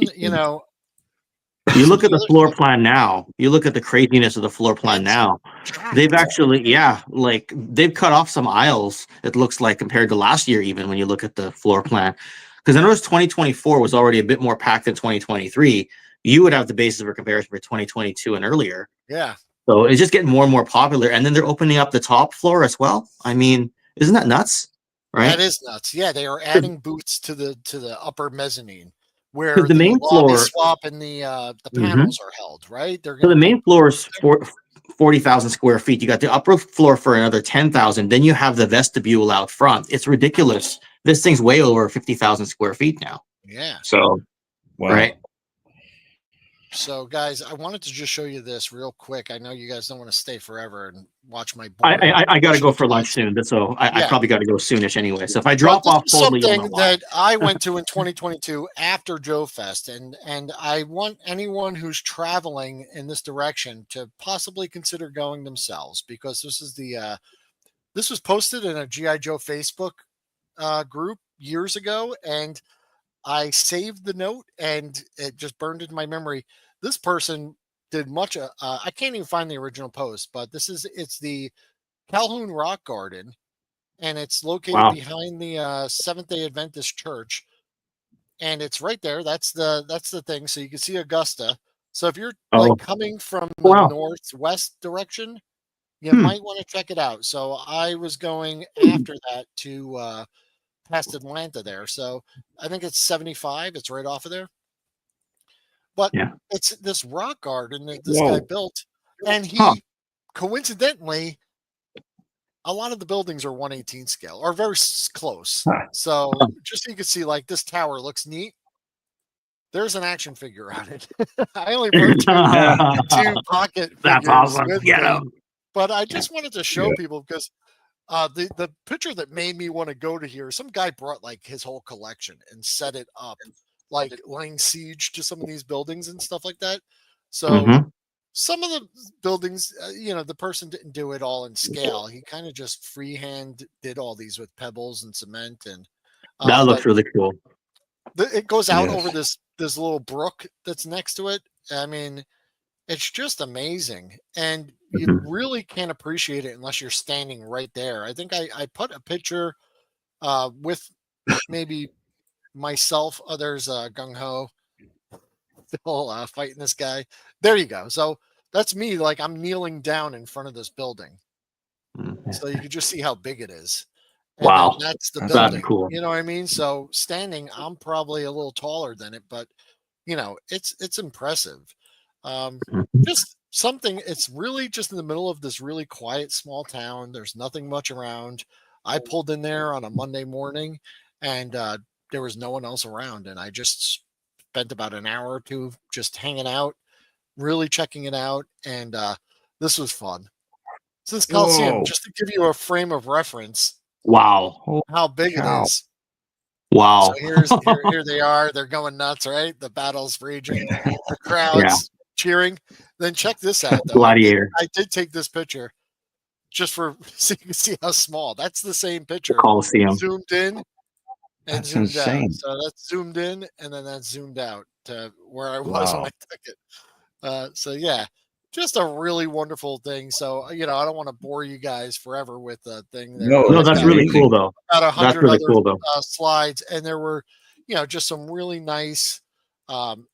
You look at the the other floor side, plan now. You look at the craziness of the floor plan it's now. They've packed. actually, yeah, like they've cut off some aisles. It looks like compared to last year, even when you look at the floor plan, because I noticed 2024 was already a bit more packed than 2023. You would have the basis for comparison for 2022 and earlier. Yeah, So it's just getting more and more popular. And then they're opening up the top floor as well. I mean, isn't that nuts? that Right? is nuts. Yeah, they are adding booths to the upper mezzanine Because where the the main lobby floor, swap and the Mhm. panels are held. Right, they're So going to the be main floor is 40,000 square feet. You got the upper floor for another 10,000. Then you have the vestibule out front. It's ridiculous. This thing's way over 50,000 square feet now. yeah. So, right. Wow. So, guys, I wanted to just show you this real quick. I know you guys don't want to stay forever and watch my I boring I, I got to go bullshit for lunch slides. soon. So I Yeah, probably got to go soonish anyway. So if I but drop this off was totally, you'll know something why. that I went to in 2022 after Joe Fest, and I want anyone who's traveling in this direction to possibly consider going themselves because this was posted in a GI Joe Facebook group years ago, and I saved the note and it just burned into my memory. This person did much. I can't even find the original post, but it's the Calhoun Rock Garden, and it's located Wow. behind the Seventh Day Adventist Church, and it's right there. That's the thing. So you can see Augusta. So if you're like Oh, coming from the wow. northwest direction, you Hmm. might want to check it out. So I was going after that to past Atlanta there. So I think it's 75. It's right off of there. But Yeah. it's this rock garden that this guy Whoa. built, and Huh. he coincidentally, a lot of the buildings are 1/18 scale or very close. Huh. So just so you can see, like this tower looks neat. There's an action figure on it. I only brought Yeah. two pocket That's figures awesome. with Get me, him. but I just wanted to show Yeah. people because the picture that made me want to go to here, some guy brought like his whole collection and set it up, like laying siege to some of these buildings and stuff like that. So Hmm. some of the buildings, the person didn't do it all in scale. He kind of just freehand did all these with pebbles and cement, and That looks but really cool. it goes out over Yes. this little brook that's next to it. I mean, it's just amazing, and you Mhm. really can't appreciate it unless you're standing right there. I think I put a picture with maybe myself, others, gung ho, still fighting this guy. There you go. So that's me. Like I'm kneeling down in front of this building, Mhm. so you can just see how big it is. And then Wow. that's the That's That's building. neat. cool. You know what I mean? So standing, I'm probably a little taller than it, but it's impressive. Mhm. Just something. It's really just in the middle of this really quiet small town. There's nothing much around. I pulled in there on a Monday morning, and there was no one else around, and I just spent about an hour or two just hanging out, really checking it out, and this was fun. Since Coliseum, Whoa. just to give you a frame of reference, Wow. Holy how big it cow. is. Wow. So here they are. They're going nuts, right? The battle's raging. The Yeah. crowd's cheering. Then check this out, though. Gladiator. I did take this picture just for so you can see how small. That's the same The picture Coliseum. zoomed in and That's zoomed out. insane. So that's zoomed in and then that's zoomed out to where I was when Wow. I took it. So yeah, just a really wonderful thing. So I don't want to bore you guys forever with the thing there. No, No, I've that's that's got really cool amazing. though. about That's 100 really other cool though. slides, and there were just some really nice. Um,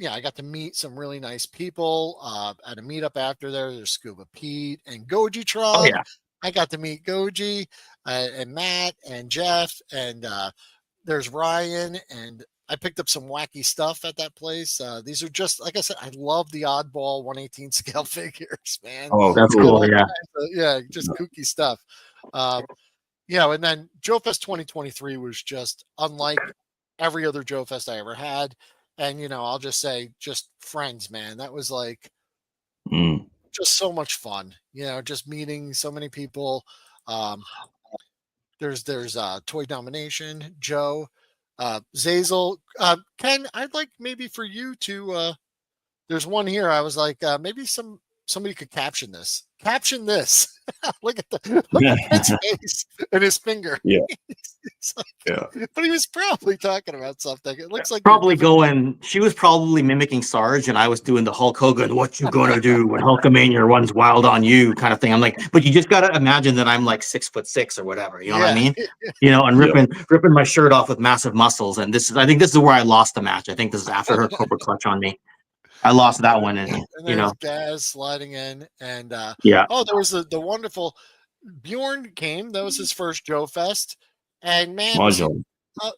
I got to meet some really nice people at a meetup after there. There's Scuba Pete and Goji Oh Trog. yeah. I got to meet Goji and Matt and Jeff, and there's Ryan, and I picked up some wacky stuff at that place. These are just, like I said, I love the oddball 1/18 scale figures, man. Oh, That's You know, cool. all Yeah. kinds of, just kooky stuff. And then Joefest 2023 was just unlike every other Joefest I ever had. And, I'll just say, just friends, man. That was like Mm. just so much fun, just meeting so many people. Um, there's Toy Domination, Joe, Zazel. Ken, I'd like maybe for you to, there's one here. I was like, maybe somebody could caption this. Caption this. Look at Ken's face and his finger. Yeah. It's like- Yeah. But he was probably talking about something. It looks like Probably you're giving- going. She was probably mimicking Sarge, and I was doing the Hulk Hogan. What you gonna do when Hulkamania runs wild on you? Kind of thing. I'm like, but you just gotta imagine that I'm like 6'6" or whatever. You know what I mean? And Yeah. ripping my shirt off with massive muscles. And I think this is where I lost the match. I think this is after her corporate clutch on me. I lost that one, and there's Gaz sliding in, and yeah. oh, there was the wonderful Bjorn came. That was his first Joe Fest, and man, Module.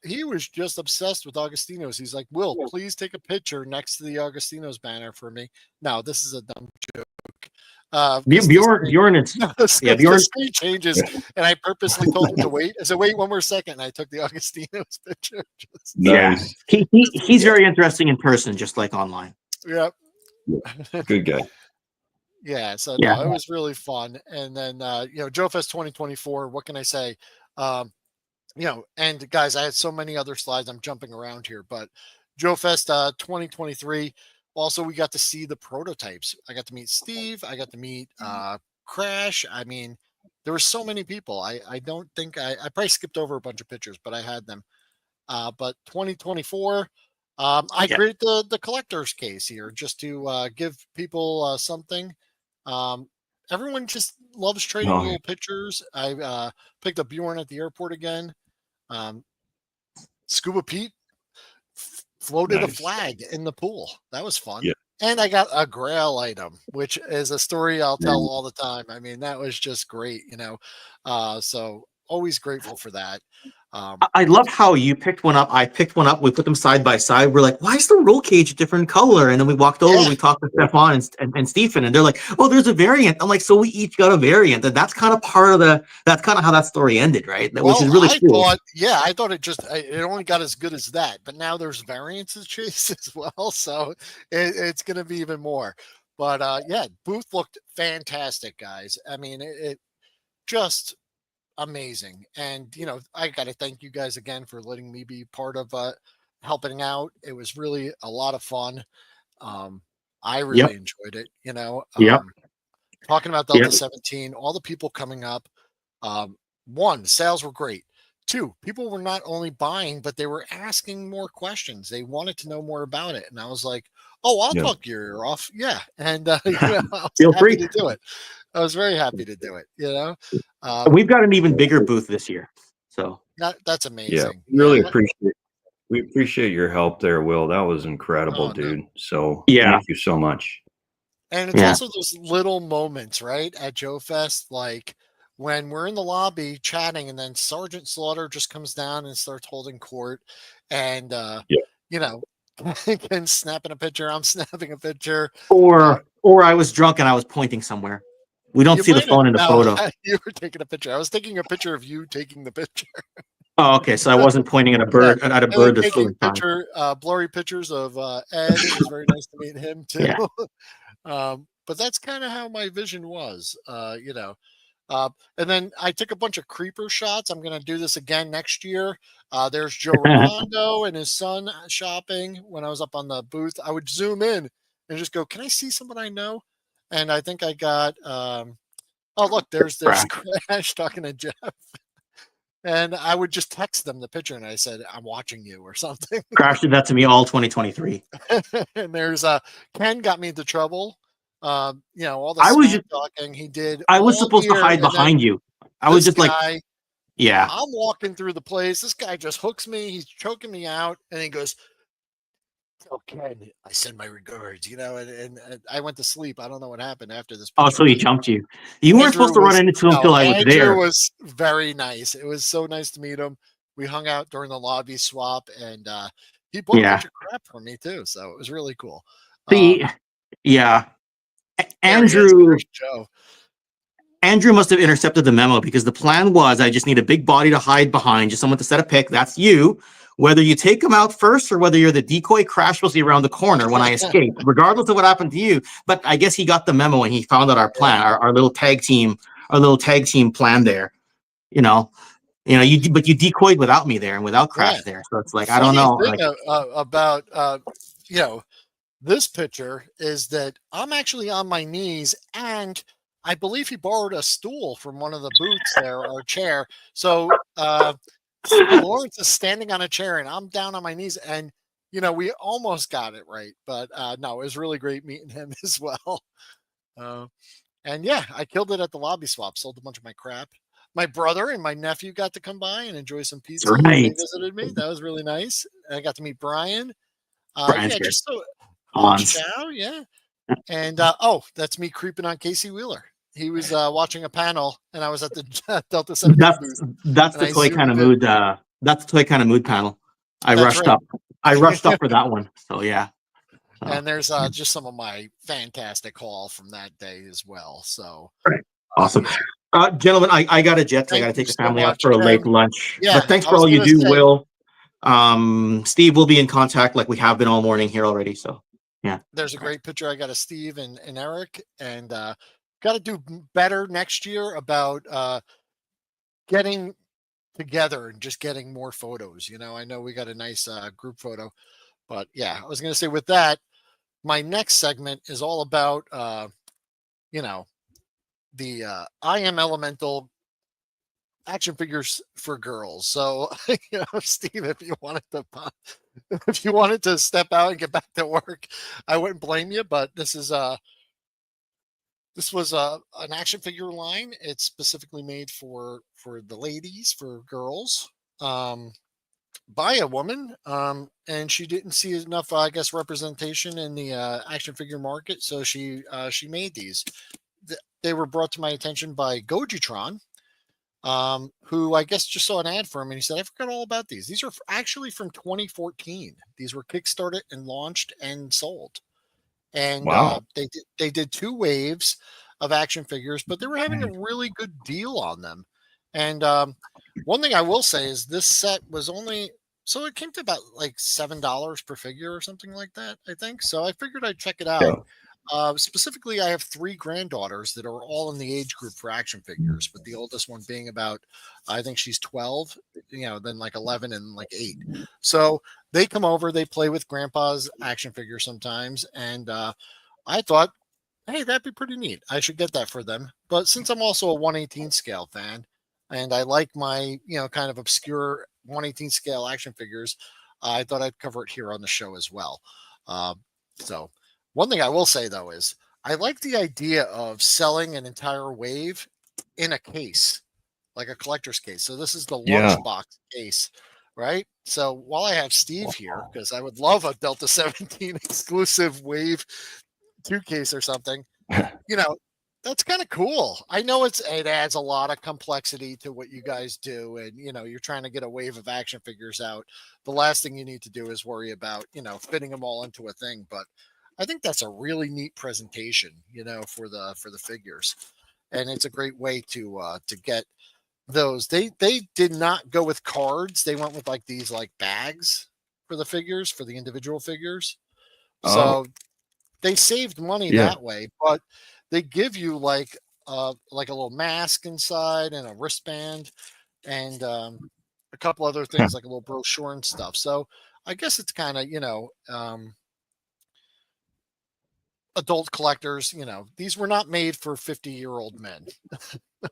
he was just obsessed with Augustino's. He's like, "Will, please take a picture next to the Augustino's banner for me." No, this is a dumb joke. Bjorn is Bjorn. The screen changes, and I purposely told him to wait. I said, "Wait one more second," and I took the Augustino's picture. Nice. Yeah, he's very interesting in person, just like online. Yeah. Good guy. Yeah, so Yeah. no, it was really fun. And then JoeFest 2024, what can I say? And guys, I had so many other slides. I'm jumping around here, but JoeFest 2023. Also, we got to see the prototypes. I got to meet Steve. I got to meet Crash. I mean, there were so many people. I don't think I probably skipped over a bunch of pictures, but I had them. But 2024. I created the collector's case here just to give people something. Everyone just loves trading little pictures. I picked up Bjorn at the airport again. Scuba Pete floated a flag in the pool. That was fun. Yeah. And I got a Grail item, which is a story I'll tell all the time. I mean, that was just great, so always grateful for that. I love how you picked one up. I picked one up. We put them side by side. We're like, why is the roll cage a different color? And then we walked over. We talked to Stefan and Stephen, and they're like, oh, there's a variant. I'm like, so we each got a variant, and that's kind of that's kind of how that story ended, right? Which is really cool. I thought it only got as good as that, but now there's variants of Chase as well, so it's going to be even more. But booth looked fantastic, guys. I mean, it just amazing. And I got to thank you guys again for letting me be part of helping out. It was really a lot of fun. I really enjoyed it. Talking about Delta 17, all the people coming up. One, sales were great. Two, people were not only buying, but they were asking more questions. They wanted to know more about it, and I was like, "Oh, I'll talk your ear off." Yeah, and I was Feel happy free to do it. I was very happy to do it. We've got an even bigger booth this year, so that's amazing. Yeah, really appreciate your help there, Will. That was incredible, dude. So thank you so much. And it's also those little moments, right, at JoeFest, like when we're in the lobby chatting, and then Sergeant Slaughter just comes down and starts holding court, and Ken's snapping a picture, I'm snapping a picture, or I was drunk and I was pointing somewhere. We don't see the phone in the photo. You were taking a picture. I was taking a picture of you taking the picture. Oh, okay. So I wasn't pointing at a bird. At a bird that's taking blurry pictures of Ed. It was very nice to meet him too. Yeah. But that's kind of how my vision was. And then I took a bunch of creeper shots. I'm going to do this again next year. There's Joe Rapondo and his son shopping. When I was up on the booth, I would zoom in and just go, "Can I see someone I know?" And I think I got. Oh, look, there's Crash talking to Jeff. And I would just text them the picture, and I said, "I'm watching you" or something. Crash did that to me all 2023. And there's Ken got me into trouble. All the I was smack just, talking he did I was all supposed to year, hide and then behind you. I was this just like, guy, yeah. I'm walking through the place. This guy just hooks me. He's choking me out, and he goes, "Oh, Ken, I send my regards." And I went to sleep. I don't know what happened after this Oh, picture, so he but jumped you. You weren't supposed to run into him till I was Andrew there. was very nice. It was so nice to meet him. We hung out during the lobby swap, and he bought a Yeah. bunch of crap from me too. So it was really cool. See, yeah. There he is. There's Joe. Andrew must have intercepted the memo because the plan was I just need a big body to hide behind, just someone to set a pick. That's you. Whether you take him out first or whether you're the decoy, Crash will see around the corner when I escape, regardless of what happened to you. But I guess he got the memo and he found out our plan, our little tag team, plan there. But you decoyed without me there and without Crash there. So it's like, I don't know. Thing about this picture is that I'm actually on my knees, and I believe he borrowed a stool from one of the booths there, or a chair. So Lawrence is standing on a chair, and I'm down on my knees, and we almost got it right, but no, it was really great meeting him as well. And yeah, I killed it at the lobby swap. Sold a bunch of my crap. My brother and my nephew got to come by and enjoy some pizza. Right. They visited me. That was really nice. I got to meet Brian. Brian's Yeah, good. just so Hans. Chow, yeah. And that's me creeping on Casey Wheeler. He was watching a panel, and I was at the Delta 17 booth. That's the toy kind of mood. That's the toy kind of mood panel. I rushed up for that one. So yeah. And there's just some of my fantastic haul from that day as well. So awesome. Gentlemen, I got a jet. I got to take the family out for a late lunch. Yeah, but thanks for all you do, Will. Steve will be in contact like we have been all morning here already. So yeah. There's a great picture I got of Steve and Eric, and got to do better next year about getting together and just getting more photos. I know we got a nice group photo, but yeah, I was going to say with that, my next segment is all about, the I Am Elemental action figures for girls. So, Steve, if you wanted to step out and get back to work, I wouldn't blame you. But this was an action figure line. It's specifically made for the ladies, for girls, by a woman, and she didn't see enough, I guess, representation in the action figure market. So she made these. They were brought to my attention by Gojitron, who I guess just saw an ad for him, and he said, "I forgot all about these. These are actually from 2014. These were kickstarted and launched and sold." And wow. They did 2 waves of action figures, but they were having a really good deal on them. And one thing I will say is this set was only, so it came to about like $7 per figure or something like that, I think. So I figured I'd check it out. Yeah. Specifically, I have 3 granddaughters that are all in the age group for action figures, with the oldest one being about, I think she's 12, then like 11 and like 8. So they come over, they play with grandpa's action figures sometimes. And I thought, hey, that'd be pretty neat. I should get that for them. But since I'm also a 1/18 scale fan, and I like my, kind of obscure 1/18 scale action figures, I thought I'd cover it here on the show as well. So one thing I will say, though, is I like the idea of selling an entire wave in a case, like a collector's case. So this is the lunchbox case, right? So while I have Steve here, because I would love a Delta 17 exclusive wave 2 case or something, that's kind of cool. I know it adds a lot of complexity to what you guys do, and you're trying to get a wave of action figures out. The last thing you need to do is worry about fitting them all into a thing. But I think that's a really neat presentation, for the figures, and it's a great way to get those. They did not go with cards. They went with like these like bags for the figures, for the individual figures. So they saved money that way, but they give you like like a little mask inside and a wristband and a couple other things like a little brochure and stuff. So I guess it's kind of, adult collectors, these were not made for 50-year-old men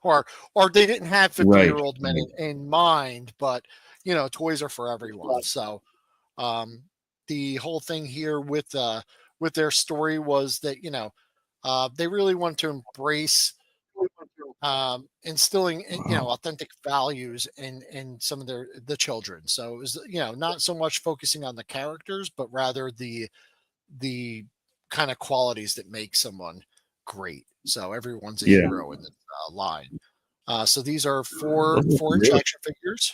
or they didn't have Right. 50-year-old men in mind, but toys are for everyone. So the whole thing here with their story was that, they really want to embrace instilling Wow. authentic values in some of the children. So it was not so much focusing on the characters, but rather the kind of qualities that make someone great. So everyone's a Yeah. hero in the line. So these are Those look 4-inch really, action figures.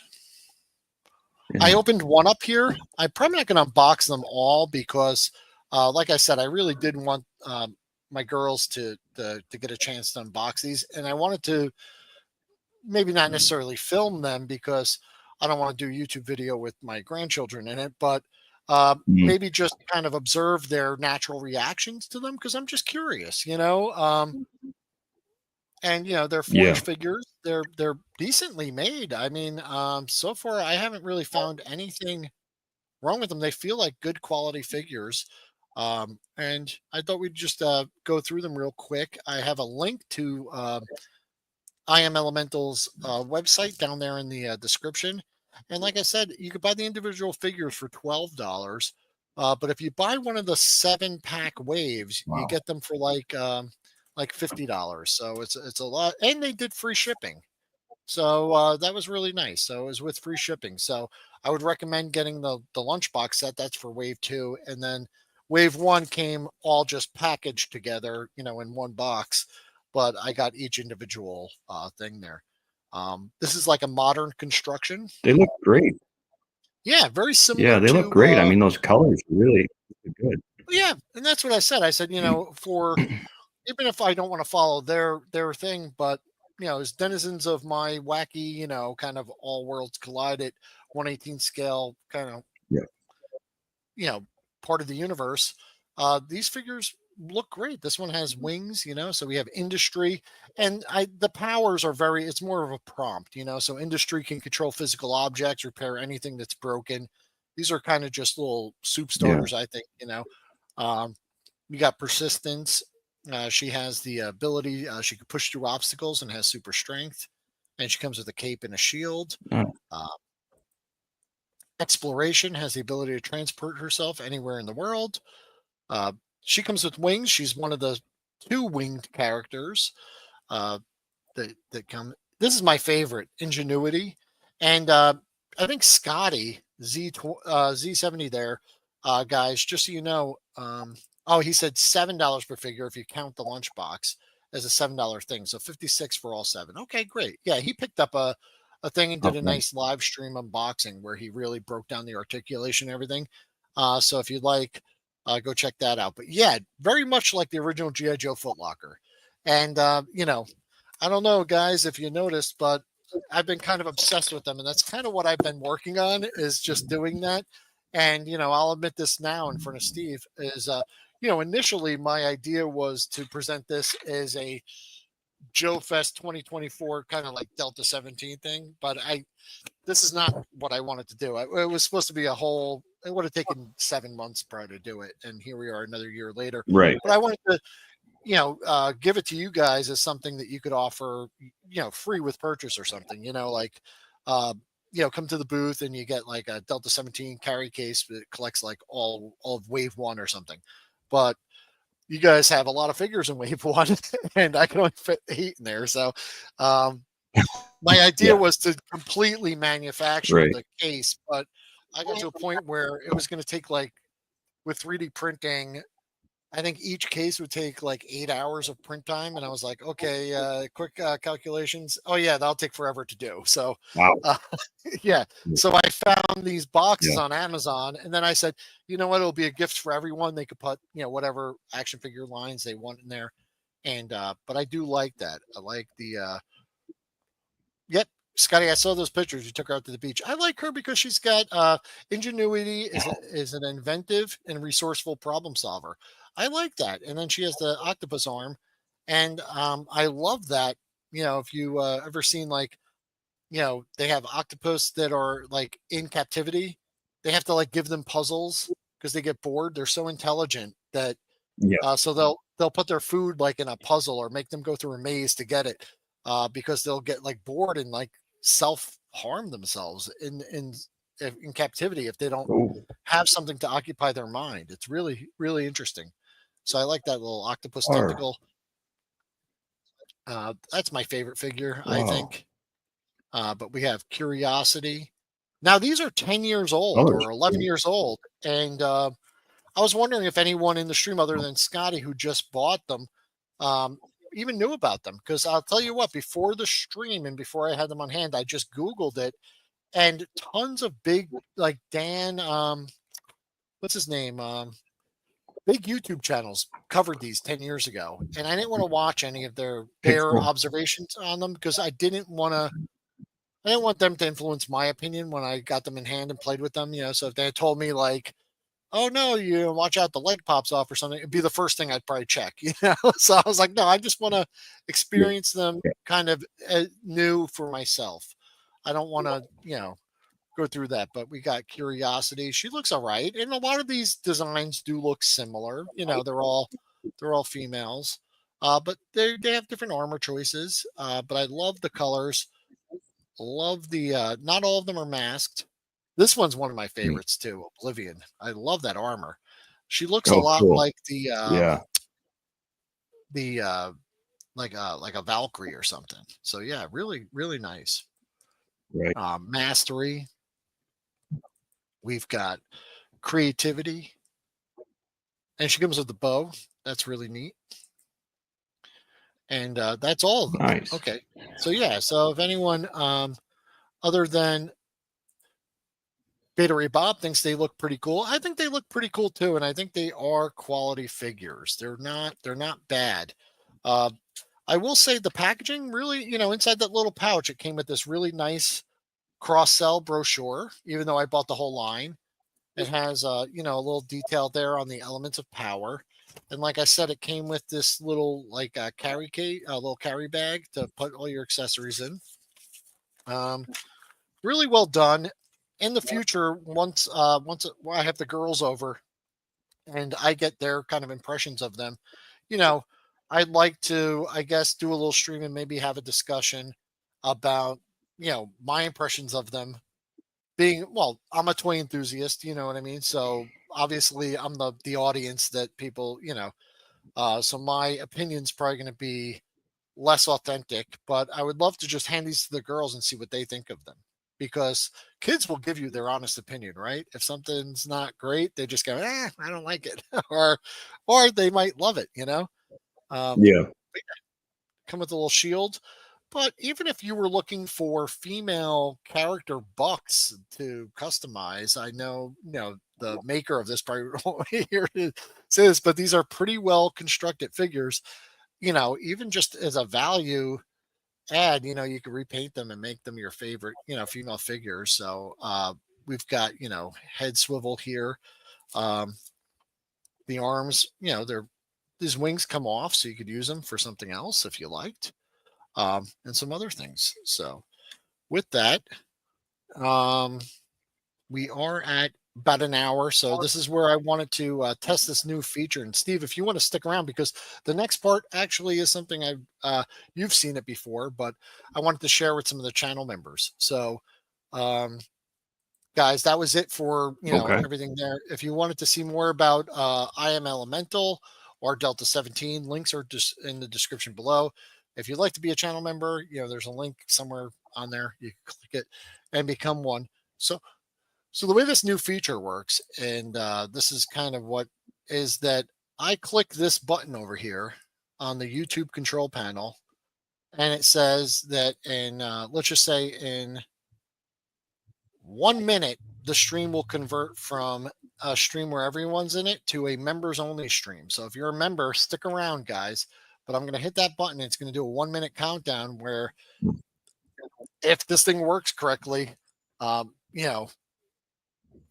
I yeah. opened one up here. I'm probably not going to unbox them all because, like I said, I really did want my girls to get a chance to unbox these, and I wanted to maybe not necessarily film them because I don't want to do a YouTube video with my grandchildren in it, but Mhm. maybe just kind of observe their natural reactions to them because I'm just curious, and they're 4-inch Yeah. figures. They're decently made. I mean, so far I haven't really found anything wrong with them. They feel like good quality figures. And I thought we'd just go through them real quick. I have a link to I Am Elemental's website down there in the description. And like I said, you could buy the individual figures for $12. But if you buy one of the 7-pack waves, you Wow. get them for like $50. So it's a lot, and they did free shipping. So that was really nice. So it was with free shipping. So I would recommend getting the lunchbox set. That's for wave 2, and then wave 1 came all just packaged together, in one box. But I got each individual thing there. This is like a modern construction. They look great. Yeah, very Yeah, similar they look to great. I mean, those colors are really good. yeah, and that's what I said. I said, for even if I don't want to follow their thing, but as denizens of my wacky, kind of all worlds collided 1/18 scale kind of, Yeah. you know, part of the universe, these figures look great. This one has wings, so we have industry, and the powers are it's more of a prompt, so industry can control physical objects, repair anything that's broken. These are kind of just little soup Yeah. starters, I think, Um, we got persistence. She has the ability, she can push through obstacles and has super strength. And she comes with a cape and a shield. Uh, Uh, Exploration has the ability to transport herself anywhere in the world. Uh, she comes with wings. She's one of the 2 winged characters uh, that come. This is my favorite, Ingenuity. And I think Scotty, Z70 there, guys, just so you know, oh, he said $7 per figure if you count the lunchbox as a $7 thing. So 56 for all 7. Okay, great. Yeah, he picked up a thing and did a okay. nice live stream unboxing where he really broke down the articulation and everything. So if you'd like, go check that out. But yeah, very much like the original G.I. Joe Footlocker. And, I don't know, guys, if you noticed, but I've been kind of obsessed with them. And that's kind of what I've been working on is just doing that. And, I'll admit this now in front of Steve is, initially my idea was to present this as a Joefest 2024 kind of like Delta 17 thing, but this is not what I wanted to do. It was supposed to be a whole. It would have taken 7 months prior to do it, and here we are another year later. Right. But I wanted to, give it to you guys as something that you could offer, free with purchase or something. Like, come to the booth and you get like a Delta 17 carry case that collects like all of Wave 1 or something. But you guys have a lot of figures in Wave 1, and I can only fit 8 in there. So, my idea Yeah. was to completely manufacture Right. the case, but I got to a point where it was going to take like with 3D printing, I think each case would take like 8 hours of print time. And I was like, okay, quick calculations. Oh, yeah, that'll take forever to do. So, Wow. uh, yeah. So I found these boxes Yeah. on Amazon. And then I said, you know what? It'll be a gift for everyone. They could put, whatever action figure lines they want in there. And, but I do like that. I like yep. Scotty, I saw those pictures. You took her out to the beach. I like her because she's got ingenuity, is an inventive and resourceful problem solver. I like that. And then she has the octopus arm, And I love that. If you ever seen like, they have octopus that are like in captivity. They have to like give them puzzles because they get bored. They're so intelligent that Yeah. so they'll put their food like in a puzzle or make them go through a maze to get it because they'll get like bored and like self harm themselves in captivity if they don't Oh, have something to occupy their mind. It's really really interesting. So I like that little octopus are. tentacle. That's my favorite figure, I Wow. think. But we have Curiosity. Now these are 10 years old Colors. or 11 years old, and I was wondering if anyone in the stream other than Scotty who just bought them um, even knew about them. Because I'll tell you what, before the stream and before I had them on hand, I just Googled it, and tons of big like Dan, what's his name? Big YouTube channels covered these 10 years ago, and I didn't want to watch any of their Pixel. observations on them because I didn't want them to influence my opinion when I got them in hand and played with them. So if they had told me like, "Oh no, you watch out, the leg pops off" or something, it'd be the first thing I'd probably check. So I was like, no, I just want to Yeah. experience them kind of new for myself. I don't want to, go through that. But we got Curiosity. She looks all right, and a lot of these designs do look similar. They're all females, but they have different armor choices. But I love the colors. Love the not all of them are masked. This one's one of my Mm. favorites too, Oblivion. I love that armor. She looks a Oh, lot cool. like Yeah. the like a Valkyrie or something. So yeah, really, really nice. Right. Mastery. We've got creativity. And she comes with the bow. That's really neat. And that's all of them. Nice. Okay. So yeah, so if anyone other than Beta Ray Bob thinks they look pretty cool. I think they look pretty cool too, and I think they are quality figures. They're not bad. Uh, I will say the packaging really, inside that little pouch, it came with this really nice cross sell brochure. Even though I bought the whole line, it has a little detail there on the elements of power. And like I said, it came with this little like carry case, a little carry bag to put all your accessories in. Um, really well done. In the future, once I have the girls over and I get their kind of impressions of them, you know, I'd like to, I guess, do a little stream and maybe have a discussion about my impressions of them. Being well, I'm a toy enthusiast, you know what I mean. So obviously, I'm the audience that people, so my opinion's probably going to be less authentic, but I would love to just hand these to the girls and see what they think of them. Because kids will give you their honest opinion, right? If something's not great, they just go, I don't like it. or they might love it. Um, Yeah. come with a little shield. But even if you were looking for female character bucks to customize, I know, the maker of this probably won't hear it say this, but these are pretty well constructed figures. Even just as a value add, you could repaint them and make them your favorite, female figures. So we've got, head swivel here. Um, the arms, these wings come off, so you could use them for something else if you liked, and some other things. So with that, um, we are at about an hour. So this is where I wanted to test this new feature. And Steve, if you want to stick around, because the next part actually is something you've seen it before, but I wanted to share with some of the channel members. So, guys, that was it for Okay. everything there. If you wanted to see more about I Am Elemental or Delta 17, links are just in the description below. If you'd like to be a channel member, there's a link somewhere on there. You can click it and become one. So the way this new feature works, and this is kind of what is that I click this button over here on the YouTube control panel, and it says that let's just say in 1 minute, the stream will convert from a stream where everyone's in it to a members only stream. So if you're a member, stick around, guys. But I'm going to hit that button. It's going to do a 1 minute countdown where if this thing works correctly, um, you know,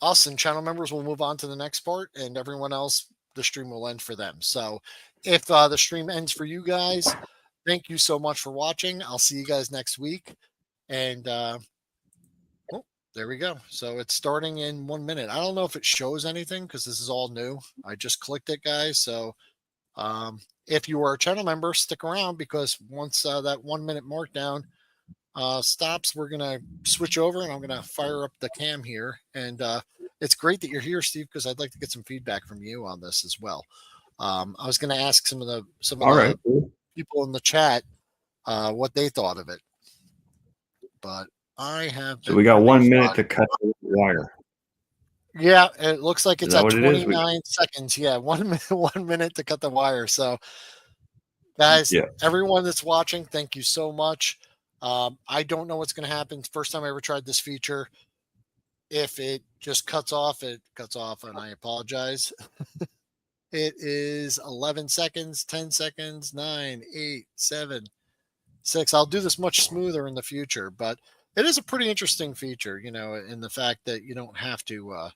us and channel members will move on to the next part, and everyone else, the stream will end for them. So if the stream ends for you guys, thank you so much for watching. I'll see you guys next week. And oh, there we go. So it's starting in 1 minute. I don't know if it shows anything because this is all new. I just clicked it, guys. So if you are a channel member, stick around because once that 1 minute markdown stops, we're going to switch over and I'm going to fire up the cam here. And it's great that you're here, Steve, because I'd like to get some feedback from you on this as well. I was going to ask some of the people in the chat what they thought of it, but I have. So we got 1 minute to cut the wire. Yeah, it looks like it's at 29 it seconds. Yeah, 1 minute, 1 minute to cut the wire. So, guys, everyone that's watching, thank you so much. I don't know what's going to happen. First time I ever tried this feature. If it just cuts off, it cuts off, and I apologize. It is 11 seconds, 10 seconds, 9, 8, 7, 6. I'll do this much smoother in the future, but it is a pretty interesting feature, you know, in the fact that you don't have to